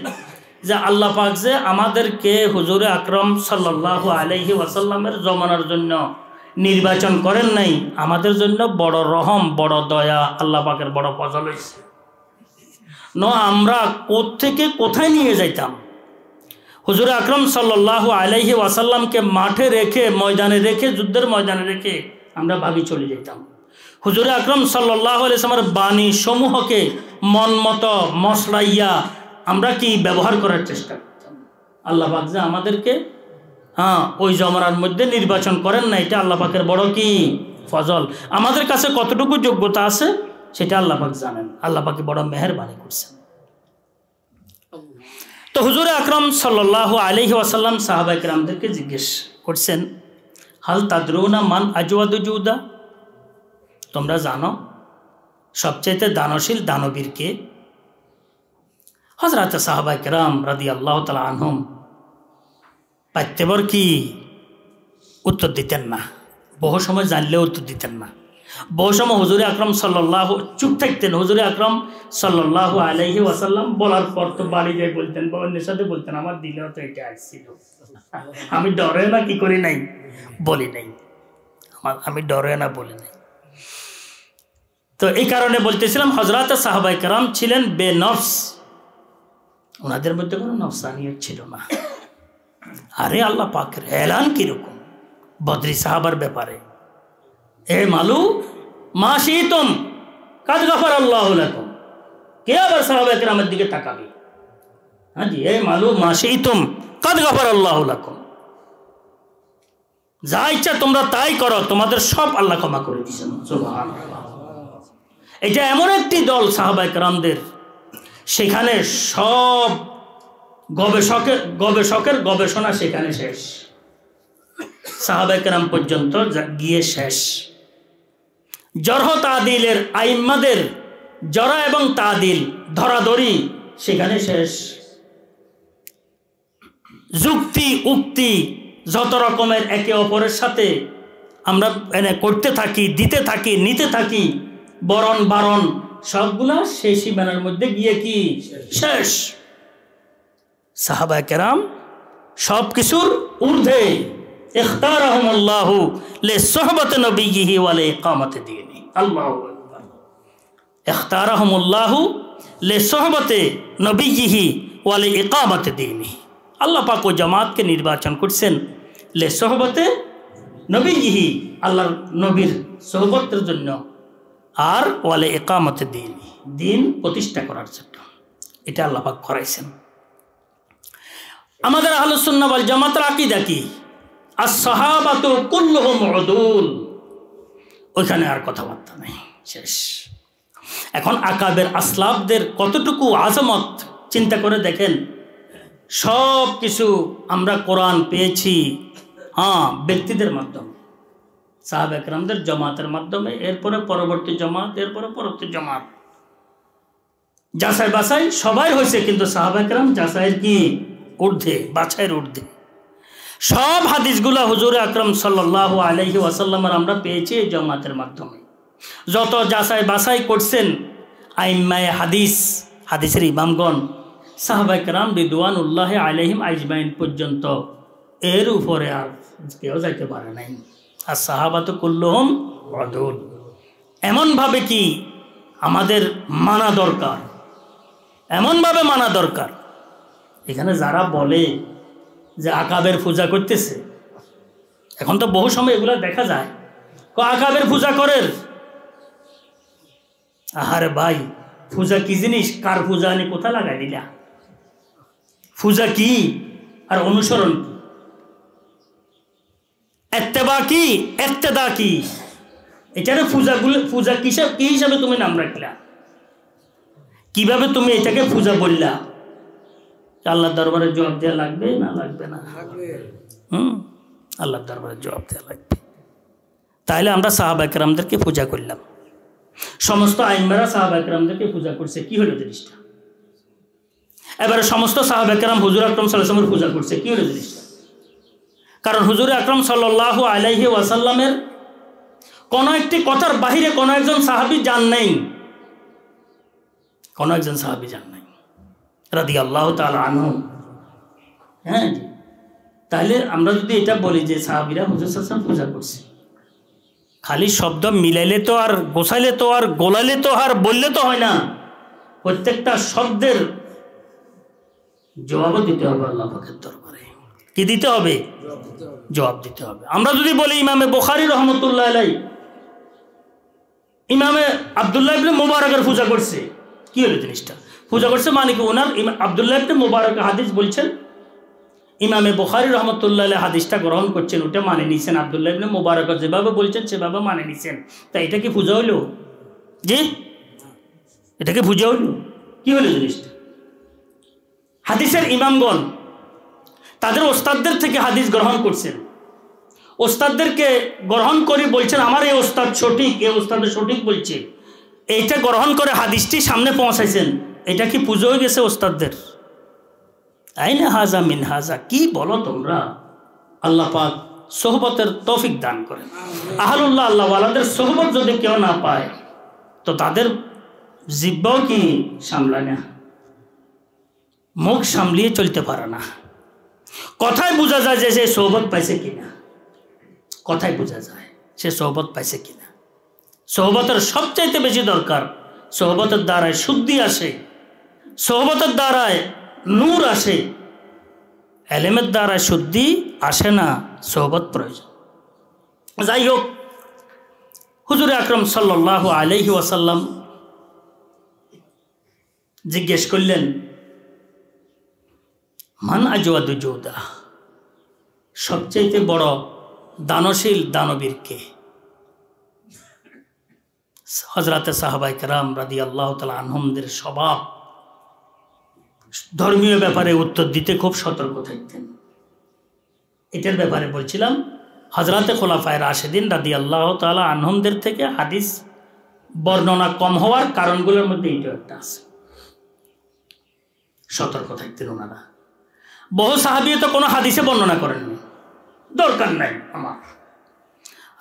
যে আল্লাহ পাক যে আমাদেরকে হুজুরে আকরাম সাল্লাল্লাহু আলাইহি ওয়াসাল্লামের জমানার জন্য নির্বাচন করেন নাই, আমাদের জন্য বড় রহম, বড় দয়া, আল্লাহ পাকের বড় ফজল হয়েছে। আমরা কোত্থেকে কোথায় নিয়ে যাইতাম। হুজুরে আকরাম সাল্লাল্লাহু আলাইহি ওয়াসাল্লামকে মাঠে রেখে, ময়দানে রেখে, যুদ্ধের ময়দানে রেখে আমরা ভাগি চলে যেতাম। হুজুরে আকরাম সাল্লাল্লাহু আলাইহি ওয়াসাল্লামের বাণী সমূহকে মন মতো মশলাইয়া আমরা কি ব্যবহার করার চেষ্টা করতাম। আল্লাহ পাক যে আমাদেরকে ওই জমানার মধ্যে নির্বাচন করেন না, এটা আল্লাহ পাকের বড় কি ফজল। আমাদের কাছে কতটুকু যোগ্যতা আছে সেটা আল্লাহ পাক জানেন। আল্লাহ পাকে বড় মেহেরবানি করছেন। তো হুজুরে আকরাম সাল্লাল্লাহু আলাইহি ওয়াসাল্লাম সাহাবায়ে কেরামদেরকে জিজ্ঞেস করছেন, হাল তাদরুনা মান আজওয়াদু জুদা, তোমরা জানো সবচেয়ে দানশীল দানবীর কে? হযরত সাহাবায়ে কেরাম রাদিয়াল্লাহু তাআলা আনহুম পাইতেবর কি উত্তর দিতেন না। বহু সময় জানলেও উত্তর দিতেন না। বহু সময় হুজুরে আকরাম সাল্লাল্লাহু চুপ থাকতেন। হুজুরে আকরাম সাল্লাল্লাহু আলাইহি ওয়াসাল্লাম বলার পর তো বাড়ি গিয়ে বলতেন, বাবার সাথে বলতেন, আমার দিলেও তো এটা আসছিল, আমি ডরে না কি করি নাই, বলি নাই, আমি ডরে না বলি নাই। তো এই কারণে বলতেছিলাম হযরত সাহাবায়ে কেরাম ছিলেন বেনফস, ওনাদের মধ্যে কোনো নফসানিয়ত ছিল না। আরে আল্লাহ পাকের এলান কিরকম বদরি সাহাবার ব্যাপারে, এ মালু মা শিতুম কাদ গাফারাল্লাহু লাকুম। কে আবার সাহাবায়ে কেরামের দিকে তাকাবে? হ্যাঁ জি, এ মালু মা শিতুম কাদ গাফারাল্লাহু লাকুম, যা ইচ্ছা তোমরা তাই করো, তোমাদের সব আল্লাহ ক্ষমা করে দিয়েছেন। সুবহানাল্লাহ। এটা এমন একটি দল সাহাবায়ে কেরামদের, সেখানে সব গবেষকের গবেষণা সেখানে শেষ, সাহাবায়ে কেরাম পর্যন্ত গিয়ে শেষ। জরহ তাদিলের আইম্মাদের জরা এবং তাদিল ধরাধরি সেখানে শেষ। যুক্তি উক্তি যত রকমের একে অপরের সাথে আমরা করতে থাকি, দিতে থাকি, নিতে থাকি, বরণ বারণ সবগুলা সেই সীমানার মধ্যে গিয়ে কি শেষ। সাহাবায়ে কেরাম সব কিছুর ঊর্ধ্বে। ইখতারাহুমুল্লাহু লিসুহবাতি নবিয়্যিহি ওয়া লিইকামাতি দীনি। আল্লাহু আকবার। ইখতারাহুমুল্লাহু লিসুহবাতি নবিয়্যিহি ওয়া লিইকামাতি দীনি। আল্লাহ পাক ও জামাতকে নির্বাচন করছেন লিসুহবাতি নবিয়্যিহি, আল্লাহর নবীর সোহবতের জন্য, আর ওয়া লিইকামাতি দীনি, দিন প্রতিষ্ঠা করার জন্য। এটা আল্লাহ পাক করাইছেন। আমাদের আহলুস সুন্নাহ ওয়াল জামাতের আকীদা কি? আস-সাহাবাতু কুল্লুহুম উদুল। ওইখানে আর কথাবার্তা নেই। শেষ। এখন আকাবের আসলাফদের কতটুকু আজমত চিন্তা করে দেখেন। সব কিছু আমরা কোরআন পেয়েছি ব্যক্তিদের মাধ্যমে, সাহাবা একরামদের জমাতের মাধ্যমে, এরপরে পরবর্তী জমাত, এরপরে পরবর্তী জমাত, যাচাই বাছাই সবাই হয়েছে, কিন্তু সাহাবা একরাম যাচাইয়ের কি ঊর্ধ্বে, বাছাইয়ের ঊর্ধ্বে। সব হাদিসগুলা হুজুর আকরাম সাল্লাল্লাহু আলাইহি ওয়াসাল্লামের আমরা পেয়েছি এই জমাতের মাধ্যমে। যত যাচাই বাছাই করছেন আইম্মায়ে হাদিস, হাদিসের ইমামগণ, সাহাবায়ে কেরাম রিদওয়ানুল্লাহি আলাইহিম আজমাইন পর্যন্ত, এর উপরে আর কেউ যাইতে পারে নাই। আর সাহাবাতু কুল্লুহুম উদুল। এমনভাবে কি আমাদের মানা দরকার, এমনভাবে মানা দরকার। এখানে যারা বলে যে আকাবের পূজা করতেছে, এখন তো বহু সময় এগুলো দেখা যায়, আকাবের পূজা করেন। আহারে ভাই, পূজা কি জিনিস? কার পূজা আনি কোথা লাগাই দিলা? পূজা কি আর অনুসরণ কি? ইত্তেবা কি, ইক্তেদা কি? এটারে পূজা কি হিসাবে তুমি নাম রাখলা? কিভাবে তুমি এটাকে পূজা বললা? আল্লাহর দরবারে জবাব দেওয়া লাগবে না লাগবে না? আল্লাহর দরবারে জবাব দেওয়া লাগবে। তাহলে আমরা সাহাবা একরামদেরকে পূজা করলাম, সমস্ত আইম্মারা সাহাবা একরামদেরকে পূজা করছে, কি হলো জিনিসটা? এবারে সমস্ত সাহাবা একরাম হুজুর আকরাম সাল্লাল্লাহু আলাইহি ওয়াসাল্লামের পূজা করছে, কি হলো জিনিসটা? কারণ হুজুর আকরাম সাল্লাল্লাহু আলাইহি ওয়াসাল্লামের কোন একটি কথার বাহিরে কোন একজন সাহাবী যান নাই, কোন একজন সাহাবী যান নাই রাদিয়াল্লাহু তাআলা আনহু। হ্যাঁ, তাহলে আমরা যদি এটা বলি যে সাহাবীরা হুজুর সাল্লাল্লাহু আলাইহি ওয়াসাল্লাম পূজা করছে, খালি শব্দ মিলাইলে তো আর গোছাইলে তো আর গোলালে তো আর বললে তো হয় না। প্রত্যেকটা শব্দের জবাব দিতে হবে আল্লাহ পাকের দরবারে। কি দিতে হবে? জবাব দিতে হবে। আমরা যদি বলি ইমামে বুখারী রহমতুল্লাহ আলাইহি ইমামে আব্দুল্লাহ ইবনে মুবারকের পূজা করছে, কি হলো জিনিসটা? পূজা করছে মানে কি? ওনার আব্দুল্লাহ ইবনে মুবারক হাদিস বলছেন, ইমামে বুখারী রহমতুল্লাহ আলাইহি হাদিসটা গ্রহণ করছেন, ওটা মানে নিছেন। আব্দুল্লাহ ইবনে মুবারক যেভাবে বলছেন সেভাবে মানে নিছেন। তাই এটা কি পূজা হইল? জি, এটা কি পূজা হইল? কি হলো জিনিসটা? হাদিসের ইমামগণ তাদের ওস্তাদদের থেকে হাদিস গ্রহণ করছেন, ওস্তাদদেরকে গ্রহণ করে বলছেন আমার এই ওস্তাদ সঠিক, এই ওস্তাদ সঠিক বলছে, এইটা গ্রহণ করে হাদিসটি সামনে পৌঁছাইছেন। এটা কি পুজো হয়ে গেছে ওস্তাদদের? আইনা হাজা মিন হাজা, কি বলো তোমরা? আল্লাহ পাক সোহবতের তৌফিক দান করেন। আহলুল্লাহ আল্লাহ ওয়ালাদের সোহবত যদি কেউ না পায় তো তাদের জিহ্বাও কি সামলায় না, মুখ সামলিয়ে চলতে পারে না। কথায় বোঝা যায় যে সে সোহবত পাইছে কিনা, কথায় বোঝা যায় সে সোহবত পাইছে কিনা। সোহবতের সবচাইতে বেশি দরকার, সোহবতের দ্বারায় শুদ্ধি আসে, সোহবতের দ্বারায় নূর আসে, এলেমের দ্বারায় শুদ্ধি আসে না, সোহবত প্রয়োজন। যাই হোক, হুজুর আকরাম সাল্লাল্লাহু আলাইহি ওয়াসাল্লাম জিজ্ঞেস করলেন মান আজওয়াদু জুদা, সবচাইতে বড় দানশীল দানবীর কে? হযরতে সাহাবায়ে কেরাম রাদিয়াল্লাহু তাআলা আনহুমদের স্বভাব ধর্মীয় ব্যাপারে উত্তর দিতে খুব সতর্ক থাকতেন। এটার ব্যাপারে বলছিলাম, হযরতে খোলাফায়ে রাশিদিন রাদিয়াল্লাহু তাআলা আনহুমদের থেকে হাদিস বর্ণনা কম হওয়ার কারণগুলোর মধ্যে এটা একটা আছে। সতর্ক থাকতেন ওনারা। বহু সাহাবী তো কোনো হাদিসে বর্ণনা করেননি, দরকার নাই আমার।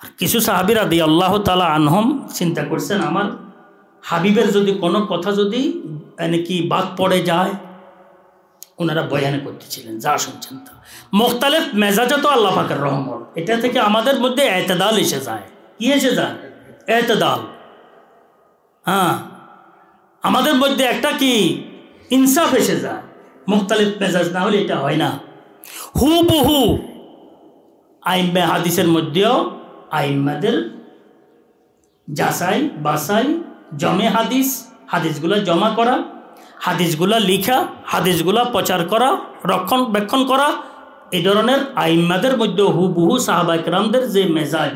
আর কিছু সাহাবী রাদিয়াল্লাহু তাআলা আনহুম চিন্তা করছেন আমার হাবিবের যদি কোনো কথা যদি কি বাদ পড়ে যায়, ওনারা বয়ানে করতেছিলেন, যা শুনছেন তা। মুখতালিফ মেজাজে তো আল্লাহ পাকের রহমত, এটা থেকে আমাদের মধ্যে এতেদাল এসে যায়। কি এসে যায়? এতেদাল। হ্যাঁ, আমাদের মধ্যে একটা কি ইনসাফ এসে যায়। মুখতালিফ মেজাজ না হলে এটা হয় না। হুবহু আইম্মে হাদিসের মধ্যেও আইম্মাদের যাচাই বাছাই, জমে হাদিস, হাদিসগুলো জমা করা, হাদিসগুলা লিখা, হাদিসগুলা প্রচার করা, রক্ষণবেক্ষণ করা, এই ধরনের আইম্মাদের মধ্যে হুবহু সাহাবায়ে কেরামদের যে মেজাজ,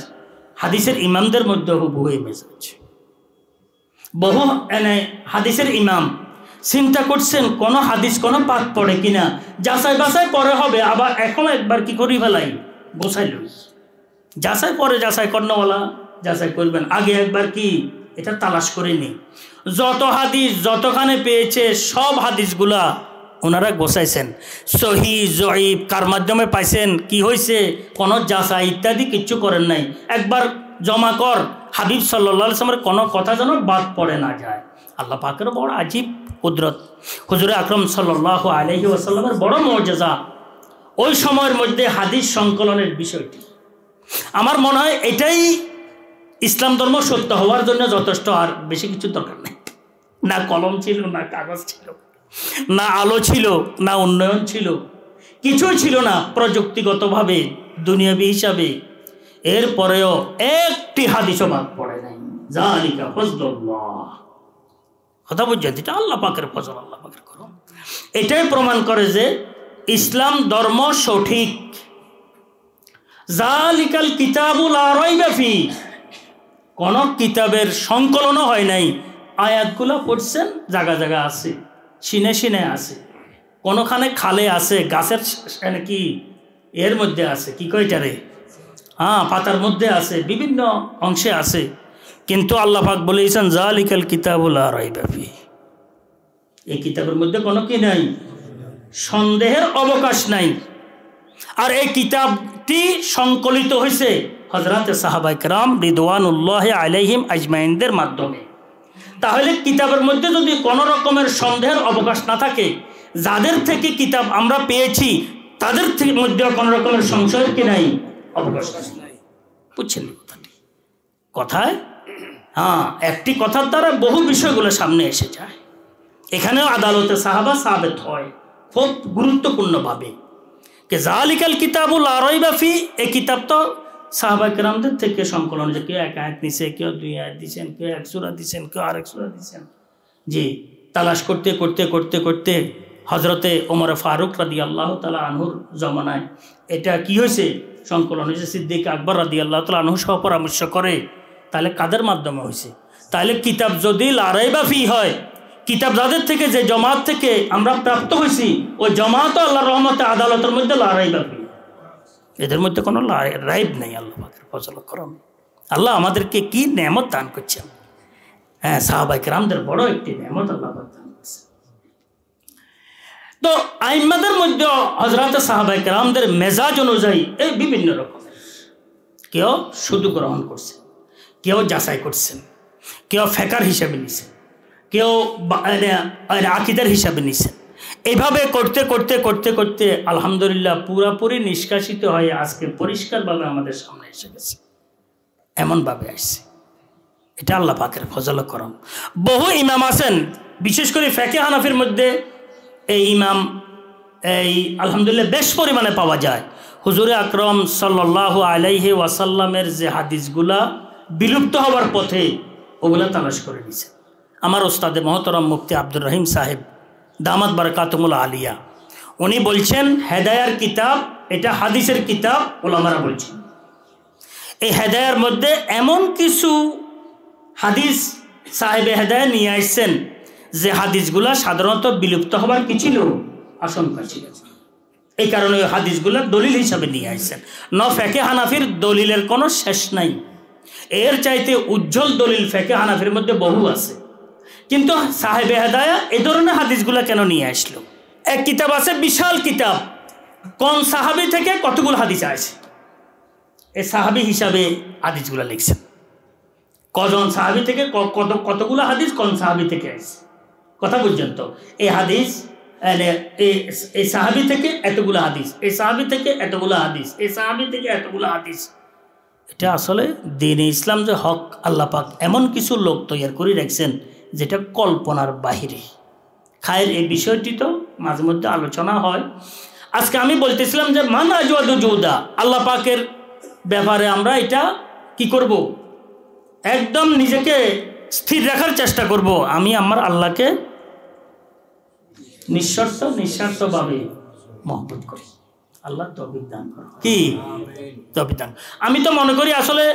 হাদিসের ইমামদের মধ্যে হুবহু এই মেজাজ। বহু হাদিসের ইমাম চিন্তা করছেন কোন হাদিস কোন পাঠ পড়ে কিনা, যাচাই বাছাই পরে হবে, আবার এখন একবার কি করি ফেলাই গোছাই লই, যাচাই পরে যাচাই কর্ণওয়ালা যাচাই করবেন, আগে একবার কি এটা তালাশ করে নি। যত হাদিস যতখানে পেয়েছে সব হাদিসগুলা ওনারা গোছাইছেন, সহি জয়ীব কার মাধ্যমে পাইছেন, কি হয়েছে, কোনো যাচাই ইত্যাদি কিচ্ছু করেন নাই, একবার জমা কর। হাবিব সাল্লাল্লাহু আলাইহি ওয়াসাল্লামের কোনো কথা যেন বাদ পড়ে না যায়। আল্লাহ পাকের বড় আজীব কুদরত, হুজুরে আকরাম সাল্লাল্লাহু আলাইহি ওয়াসাল্লামের বড় মুআজিজা ওই সময়ের মধ্যে হাদিস সংকলনের বিষয়টি। আমার মনে হয় এটাই ইসলাম ধর্ম সত্য হওয়ার জন্য যথেষ্ট, আর বেশি কিছু দরকার নেই। না কলম ছিল, না কাগজ ছিল, না আলো ছিল, না উন্নয়ন ছিল, কিছুই ছিল না প্রযুক্তিগতভাবে দুনিয়াবি হিসাবে। এরপরেও একটি হাদিসও বাদ পড়ে নাই। যালিকা ফজলুল্লাহ, কথা বুঝছেন, এটা আল্লাহ পাকের ফজল, আল্লাহ পাকের করম। এটাই প্রমাণ করে যে ইসলাম ধর্ম সঠিক। যালিকাল কিতাবু লা রাইবা ফি, কোন কিতাবের সংকলনও হয় নাই। আয়াতগুলো পড়ছেন, জায়গা জায়গা আছে, সিনে সিনে আছে, কোনোখানে খালে আছে, গাছের কি এর মধ্যে আছে, কি কয়টারে, পাতার মধ্যে আছে, বিভিন্ন অংশে আছে, কিন্তু আল্লাহ পাক বলেছেন যালিকাল কিতাবু লা রাইবা ফি, এই কিতাবের মধ্যে কোনো কি নাই, সন্দেহের অবকাশ নাই। আর এই কিতাবটি সংকলিত হয়েছে হযরতে সাহাবায়ে কেরাম রিদওয়ানুল্লাহি আলাইহিম আজমাইনদের মাধ্যমে। তাহলে কিতাবের মধ্যে যদি কোনো রকমের সন্দেহের অবকাশ না থাকে, যাদের থেকে কিতাব আমরা পেয়েছি তাদের থেকে মধ্যে কোনো রকমের সংশয়ের কি নাই, অবকাশ নাই। বুঝছেন কথাটি? কথায় একটি কথার দ্বারা বহু বিষয়গুলো সামনে এসে যায়। এখানেও আদালতে সাহাবা সাবেত হয় খুব গুরুত্বপূর্ণভাবে যে যালিকাল কিতাবু লা রাইবা ফি, এই কিতাব তো সাহাবায়ে কেরামদের থেকে সংকলন, যে কেউ এক আয়াত নিছে, কেউ দুই আয়াত দিচ্ছেন, কেউ এক সূরা দিচ্ছেন, কেউ আরেক সূরা দিচ্ছেন। জি, তালাশ করতে করতে করতে করতে হজরতে ওমর ফারুক রাদিয়াল্লাহু তাআলা আনহুর জমানায় এটা কি হয়েছে, সংকলন হয়েছে। সিদ্দিক আকবর রাদিয়াল্লাহু তাআলা আনহু সহ পরামর্শ করে, তাহলে কাদের মাধ্যমে হয়েছে? তাহলে কিতাব যদি লা রাইবা ফি হয়, কিতাব যাদের থেকে, যে জমাত থেকে আমরা প্রাপ্ত হয়েছি, ওই জমাত আল্লাহর রহমতে আদালতের মধ্যে লা রাইবা ফি, এদের মধ্যে কোনো রাইব নেই। আল্লাহ পাকের ফজল করম, আল্লাহ আমাদেরকে কি নেয়ামত দান করছেন। সাহাবায়ে কেরামদের বড় একটি নেয়ামত আল্লাহ পাক দান করছেন। তো আইম্মাদের মধ্যে হযরত সাহাবায়ে কেরামদের মেজাজ অনুযায়ী এই বিভিন্ন রকমের, কেউ শুধু গ্রহণ করছে, কেউ যাচাই করছেন, কেউ ফেকার হিসাবে নিছেন, কেউ আকীদার হিসাবে নিছেন। এইভাবে করতে করতে করতে করতে আলহামদুলিল্লাহ পুরাপুরি নিষ্কাশিত হয়ে আজকে পরিষ্কারভাবে আমাদের সামনে এসে গেছে। এমনভাবে আসছে, এটা আল্লাহ পাকের ফজল করম। বহু ইমাম আছেন, বিশেষ করে ফিকহ হানাফির মধ্যে এই ইমাম আলহামদুলিল্লাহ বেশ পরিমাণে পাওয়া যায়। হুজুরে আকরাম সাল্লাল্লাহু আলাইহি ওয়াসাল্লামের যে হাদিসগুলা বিলুপ্ত হওয়ার পথে, ওগুলা তালাশ করে নিয়েছে আমার ওস্তাদে মহতরম মুফতি আব্দুর রহিম সাহেব দামাত বারাকাতুহুল আলিয়া। উনি বলছেন হেদায়ার কিতাব এটা হাদিসের কিতাব, ওলামারা বলছেন এই হেদায়ার মধ্যে এমন কিছু হাদিস সাহেবে হেদায়া নিয়ে আসছেন যে হাদিসগুলা সাধারণত বিলুপ্ত হবার কি ছিল, আশঙ্কা ছিল। এই কারণে ওই হাদিসগুলা দলিল হিসাবে নিয়ে আসছেন। ফিকহ হানাফির দলিলের কোনো শেষ নাই, এর চাইতে উজ্জ্বল দলিল ফিকহ হানাফির মধ্যে বহু আছে, কিন্তু সাহেবে হেদায়া এই ধরনের হাদিসগুলা কেন নিয়ে আসলো? এক কিতাব আছে, বিশাল কিতাব, কোন সাহাবী থেকে কতগুলো হাদিস আছে, এই সাহাবী হিসাবে হাদিসগুলা লিখছেন, কজন সাহাবী থেকে কতগুলো হাদিস কোন সাহাবী থেকে আসছে। কথা বুঝছেন তো? এই হাদিস এই সাহাবী থেকে এতগুলো হাদিস, এই সাহাবী থেকে এতগুলো হাদিস, এই সাহাবী থেকে এতগুলো হাদিস। এটা আসলে দ্বীনে ইসলাম যে হক, আল্লাহ পাক এমন কিছু লোক তৈরি করে রাখছেন যেটা কল্পনার বাহিরে। খায়ের এই বিষয়টি তো মাঝে মধ্যে আলোচনা হয়। আজকে আমি বলতেছিলাম যে মান আজওয়াদু জুদা, আল্লাহ পাকের ব্যাপারে আমরা এটা কি করব, একদম নিজেকে স্থির রাখার চেষ্টা করব। আমি আমার আল্লাহকে নিঃস্বার্থভাবে মহব্বত করি। আল্লাহ তৌফিক দান করুন। কি তৌফিক দান? আমি তো মনে করি আসলে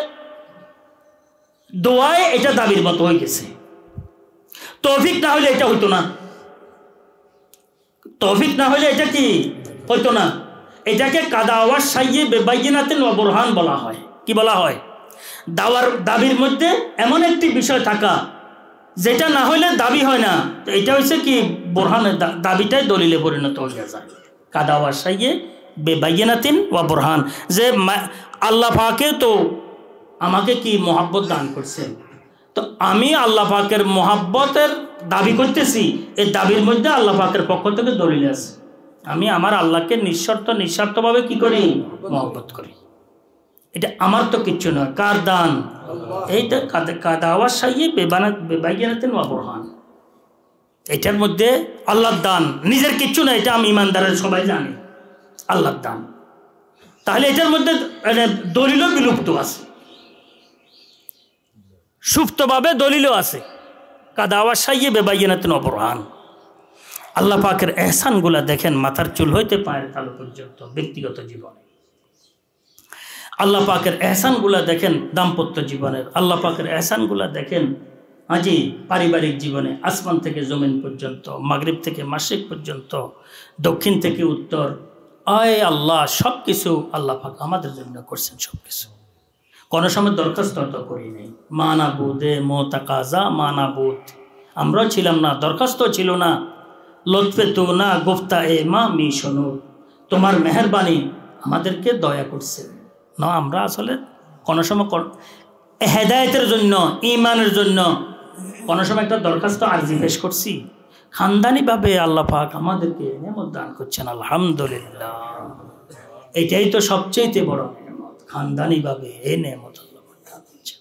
দোয়ায় এটা দাবির মতো হয়ে গেছে। তৌফিক না হলে এটা হইতো না, তৌফিক না হলে এটা কি হইতো না। এটাকে কাদাওয়াস সাইয়ে বেবাইনাতিন ওয়া বুরহান বলা হয়। কি বলা হয়? দাবির মধ্যে এমন একটি বিষয় থাকা যেটা না হইলে দাবি হয় না, তো এটা হচ্ছে কি বুরহানের দাবিটাই দলিলে পরিণত হয়ে যায়। কাদাওয়াস সাইয়ে বেবাইনাতিন ওয়া বুরহান, যে আল্লাহ পাকে তো আমাকে কি মহাব্বত দান করছেন, তো আমি আল্লাহ পাকের মহাব্বতের দাবি করতেছি, এই দাবির মধ্যে আল্লাহ পাকের পক্ষ থেকে দলিল আছে। আমি আমার আল্লাহকে নিঃস্বার্থভাবে কি করি? মহব্বত করি। এটা আমার তো কিচ্ছু নয়, কার দান? এইটা কাদাওয়াস সাইয়ে বেবাইনাতিন ওয়া বুরহান, এটার মধ্যে আল্লাহর দান, নিজের কিচ্ছু না, এটা আমি ইমানদারের সবাই জানি আল্লাহর দান। তাহলে এটার মধ্যে দলিলও বিলুপ্ত আছে, সুপ্তভাবে দলিলও আছে। কাদাওয়াস সাইয়ে বেবাইনাতিন ওয়া বুরহান। আল্লাহ পাকের এহসানগুলা দেখেন, মাথার চুল হইতে পায়ের তালু পর্যন্ত ব্যক্তিগত জীবনে। আল্লাহ পাকের এহসানগুলা দেখেন দাম্পত্য জীবনের, আল্লাহ পাকের এহসানগুলা দেখেন আজি পারিবারিক জীবনে, আসমান থেকে জমিন পর্যন্ত, মাগরিব থেকে মাশরিক পর্যন্ত, দক্ষিণ থেকে উত্তর। আয় আল্লাহ, সব কিছু আল্লাহ পাক আমাদের জন্য করছেন। সব কিছু কোনো সময় দরখাস্ত তো করি নেই। মানাবুদে মোতাকাজা মানাবুদ, আমরাও ছিলাম না, দরখাস্ত ছিল না। লতফে তো না গুফতা এ মা মি শোনো, তোমার মেহরবানি আমাদেরকে দয়া করছে না। আমরা আসলে কোনো সময় হেদায়েতের জন্য, ইমানের জন্য কোনো সময় একটা দরখাস্ত আরজি পেশ করছি। খানদানিভাবে আল্লাহ পাক আমাদেরকে নেয়ামত দান করছেন, আলহামদুলিল্লাহ। এটাই তো সবচেয়ে বড় নেয়ামত, খানদানিভাবে এই নেয়ামত আল্লাহ পাক দান করছেন।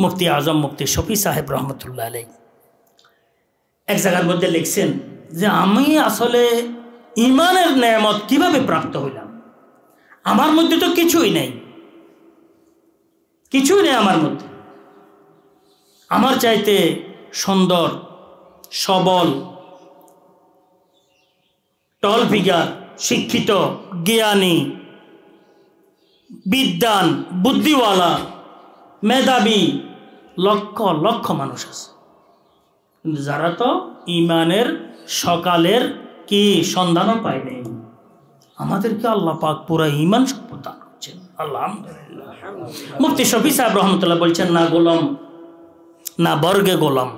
মুফতি আজম মুফতি শফি সাহেব রহমতুল্লাহ আলাইহি এক জায়গার মধ্যে লিখছেন যে আমি আসলে ইমানের নেয়ামত কিভাবে প্রাপ্ত হইলাম। আমার মধ্যে তো কিছুই নেই, কিছুই নেই আমার মধ্যে। আমার চাইতে সুন্দর, সবল, টল ফিগার, শিক্ষিত, জ্ঞানী, বিদ্বান, বুদ্ধিওয়ালা, মেধাবী লক্ষ লক্ষ মানুষ আছে, কিন্তু যারা তো ইমানের সকালের কি সন্ধানও পায় নেই। আমাদেরকে আল্লাহ পাক পুরা ইমান সম্পদ দান করছেন, আলহামদুলিল্লাহ। মুফতি শফি সাহেব রহমতুল্লাহ বলছেন, না গোলাম, না বর্গে গোলাম,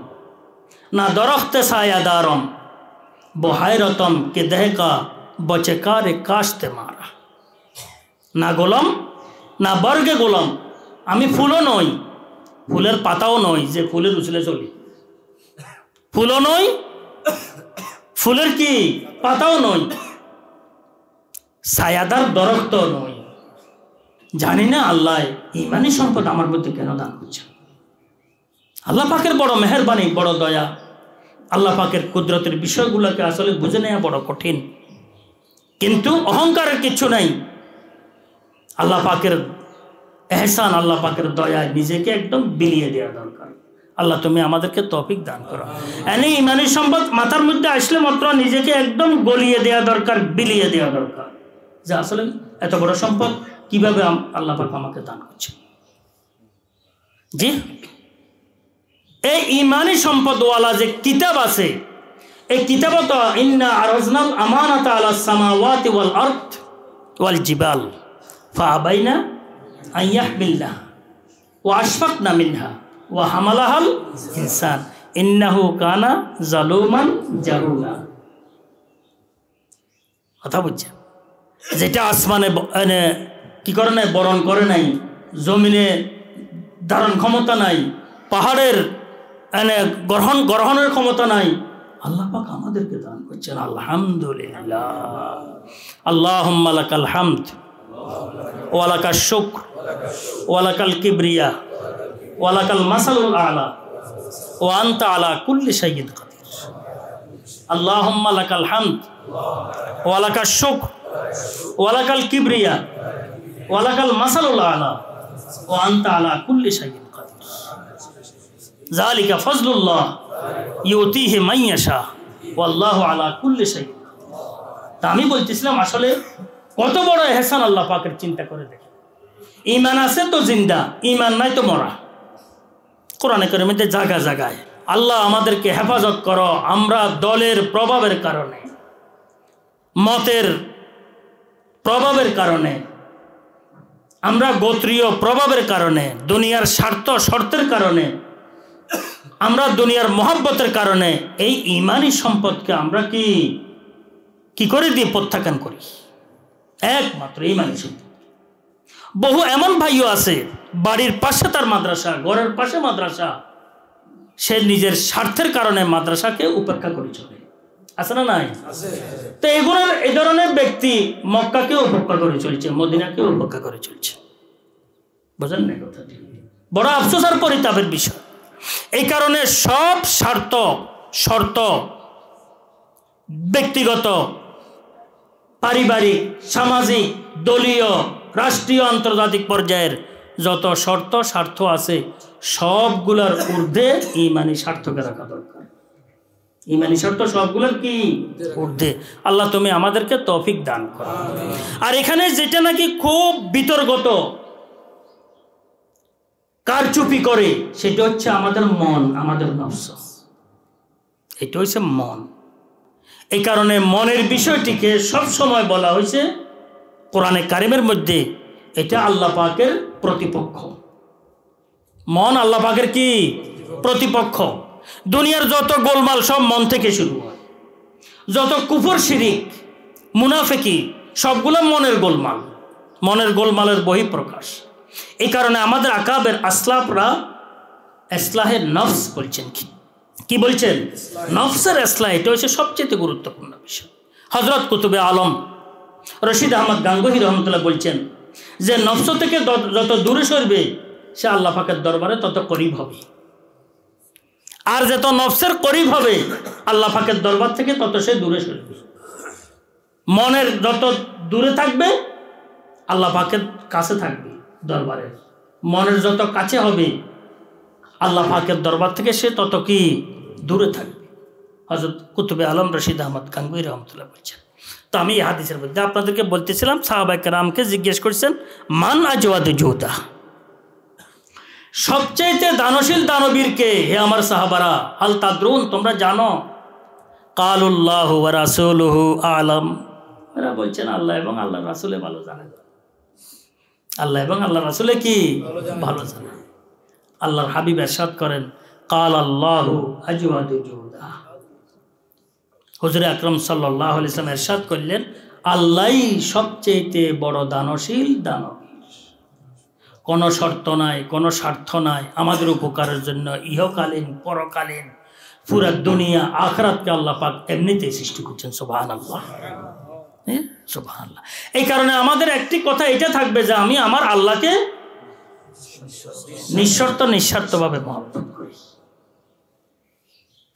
না দরখতে সায়াদারম, বহায়রতম কে দেহকা বচেকারে কাশতে মারা। না গোলাম, না বর্গে গোলাম, আমি ফুলও নই, ফুলের পাতাও নই যে ফুলের উছলে চলি, ফুলও নই, ফুলের কি পাতাও নই, ছায়াদার দরখত নই। জানি না আল্লাহ ইমানি সম্পদ আমার মধ্যে কেন দান করছেন। আল্লাহ পাকের বড় মেহেরবানি, বড় দয়া। আল্লাহ পাকের কুদরতের বিষয়গুলোকে আসলে বুঝে নেওয়া বড় কঠিন, কিন্তু অহংকারের কিছু নাই। আল্লাহ পাকের এহসান, আল্লাহ পাকের দয়ায় নিজেকে একদম বিলিয়ে দেওয়া দরকার। আল্লাহ তুমি আমাদেরকে তৌফিক দান করো। এনে ইমানি সম্পদ মাথার মধ্যে আসলে মাত্র নিজেকে একদম গলিয়ে দেওয়া দরকার, বিলিয়ে দেওয়া দরকার, যে আসলে এত বড় সম্পদ কিভাবে আল্লাহ পাক আমাকে দান করছে। জি, এই ইমানি সম্পদওয়ালা যে কিতাব আছে, এই কিতাবও তো ইন্না আরাজনাল আমানাতা আলাস সামাওয়াতি ওয়াল আরদ ওয়াল জিবাল ফাআবাইনা আন ইয়াহমিলনা ওয়া আশফাকনা মিনহা ওয়া হামালাহাল ইনসান ইন্নাহু কানা জালুমান জাহুলা। কথা বুঝছেন? যেটা আসমানে কি করে নাই, বরণ করে নাই, জমিনে ধারণ ক্ষমতা নাই, পাহাড়ের গ্রহণের ক্ষমতা নাই, আল্লাহ পাক আমাদেরকে দান করছেন, আলহামদুলিল্লাহ। আল্লাহুম্মা লাকাল হামদ ওয়া লাকাশ শুকর ওয়া লাকাল কিবরিয়া ওয়া লাকাল মাসালুল আলা ওয়া আনতা আলা কুল্লি শাইইন কাদির। আল্লাহুম্মা লাকাল হামদ ওয়া লাকাশ শুকর ওয়া লাকাল কিবরিয়া ওয়া লাকাল মাসালুল আলা ওয়া আনতা আলা কুল্লি শাইইন কাদির। যালিকা ফাজলুল্লাহ ইউতিহি মান ইয়াশা ওয়াল্লাহু আলা কুল্লি শাইইন। তা আমি বলতেছিলাম আসলে কত বড় ইহসান আল্লাহ পাকের, চিন্তা করে দেখেন। ঈমান আছে তো জিন্দা, ঈমান নাই তো মরা। কোরআনে কারীমে জায়গা জায়গায় আল্লাহ আমাদেরকে হেফাজত করো আমরা দলের প্রভাবের কারণে, মতের প্রভাবের কারণে, আমরা গোত্রীয় প্রভাবের কারণে, দুনিয়ার স্বার্থ শর্তের কারণে, আমরা দুনিয়ার মহব্বতের কারণে এই ইমানি সম্পদকে আমরা কি করে দিয়ে প্রত্যাখ্যান করি? একমাত্র ইমানি সম্পদ। বহু এমন ভাইও আছে বাড়ির পাশে তার মাদ্রাসা, ঘরের পাশে মাদ্রাসা, সে নিজের স্বার্থের কারণে মাদ্রাসাকে উপেক্ষা করে চলে। আছে না নাই? তো এই ধরনের ব্যক্তি মক্কাকে উপেক্ষা করে চলছে, মদিনাকে উপেক্ষা করে চলছে। বুঝলেন না কথাটি? বড় আফসোস আর পরিতাপের বিষয়। এই কারণে সব স্বার্থ শর্ত, ব্যক্তিগত, পারিবারিক, সামাজিক, দলীয়, রাষ্ট্রীয়, আন্তর্জাতিক পর্যায়ের যত শর্ত স্বার্থ আছে সবগুলোর ঊর্ধ্বে ইমানি স্বার্থকে রাখা দরকার। ইমানি শর্ত সবগুলোর কি ঊর্ধ্বে। আল্লাহ তুমি আমাদেরকে তৌফিক দান করো। আর এখানে যেটা নাকি খুব বিতর্কত, কারচুপি করে, সেটা হচ্ছে আমাদের মন, আমাদের নফস। এটা হচ্ছে মন। এই কারণে মনের বিষয়টিকে সব সময় বলা হয়েছে কোরআনে কারিমের মধ্যে, এটা আল্লাহ পাকের প্রতিপক্ষ। মন আল্লাহ পাকের কি প্রতিপক্ষ। দুনিয়ার যত গোলমাল সব মন থেকে শুরু হয়, যত কুফর শিরিক মুনাফিকি সবগুলো মনের গোলমাল, মনের গোলমালের বহিঃপ্রকাশ। এই কারণে আমাদের আকাবের আসলাফরা ইসলাহের নফস বলছেন। কি বলছেন? নফসের ইসলাহ, এটা হচ্ছে সবচেয়ে গুরুত্বপূর্ণ বিষয়। হযরত কুতুবে আলম রশিদ আহমদ গাঙ্গুহি রহমতুল্লাহ বলছেন যে নফস থেকে যত দূরে সরবে সে আল্লাহ পাকের দরবারে তত করিব হবে, আর যত নফসের করিব হবে আল্লাহ পাকের দরবার থেকে তত সে দূরে সরবে। মনের যত দূরে থাকবে আল্লাহ পাকের কাছে থাকবে দরবারের, মনের যত কাছে হবে আল্লাহ পাকের দরবার থেকে সে তত কি দূরে থাকবে। হযরত কুতুবে আলম রশিদ আহমদ গাঙ্গুহি রহমতুল্লাহ বলছেন। তো আমি এই হাদিসের মধ্যে আপনাদেরকে বলতেছিলাম, সাহাবায়ে কেরামকে জিজ্ঞেস করছেন মান আজওয়াদু জুদা, সবচাইতে দানশীল দানবীর কে হে আমার সাহাবারা? হাল তাদরুন, তোমরা জানো? কালুল্লাহু ওয়া রাসূলুহু আলাম, এরা বলছেন আল্লাহ এবং আল্লাহ রাসূলে ভালো জানেন। আল্লাহ এবং আল্লাহ রাসূলে কি ভালো জানেন। আল্লাহর হাবিব ইরশাদ করেন কাল আল্লাহু আজওয়াদু জুদা। হুজুর আকরাম সাল্লাল্লাহু আলাইহি ওয়াসাল্লাম ইরশাদ করলেন আল্লাহই সবচেয়ে বড় দানশীল দানবীর। কোনো শর্ত নাই, কোনো স্বার্থ নাই, আমাদের উপকারের জন্য ইহকালীন পরকালীন পুরা দুনিয়া আখিরাতকে আল্লাহ পাক এমনিতেই সৃষ্টি করছেন। সুবহানাল্লাহ, সুবহানাল্লাহ। এই কারণে আমাদের একটি কথা এটা থাকবে যে আমি আমার আল্লাহকে নিঃস্বার্থভাবে মহব্বত করি।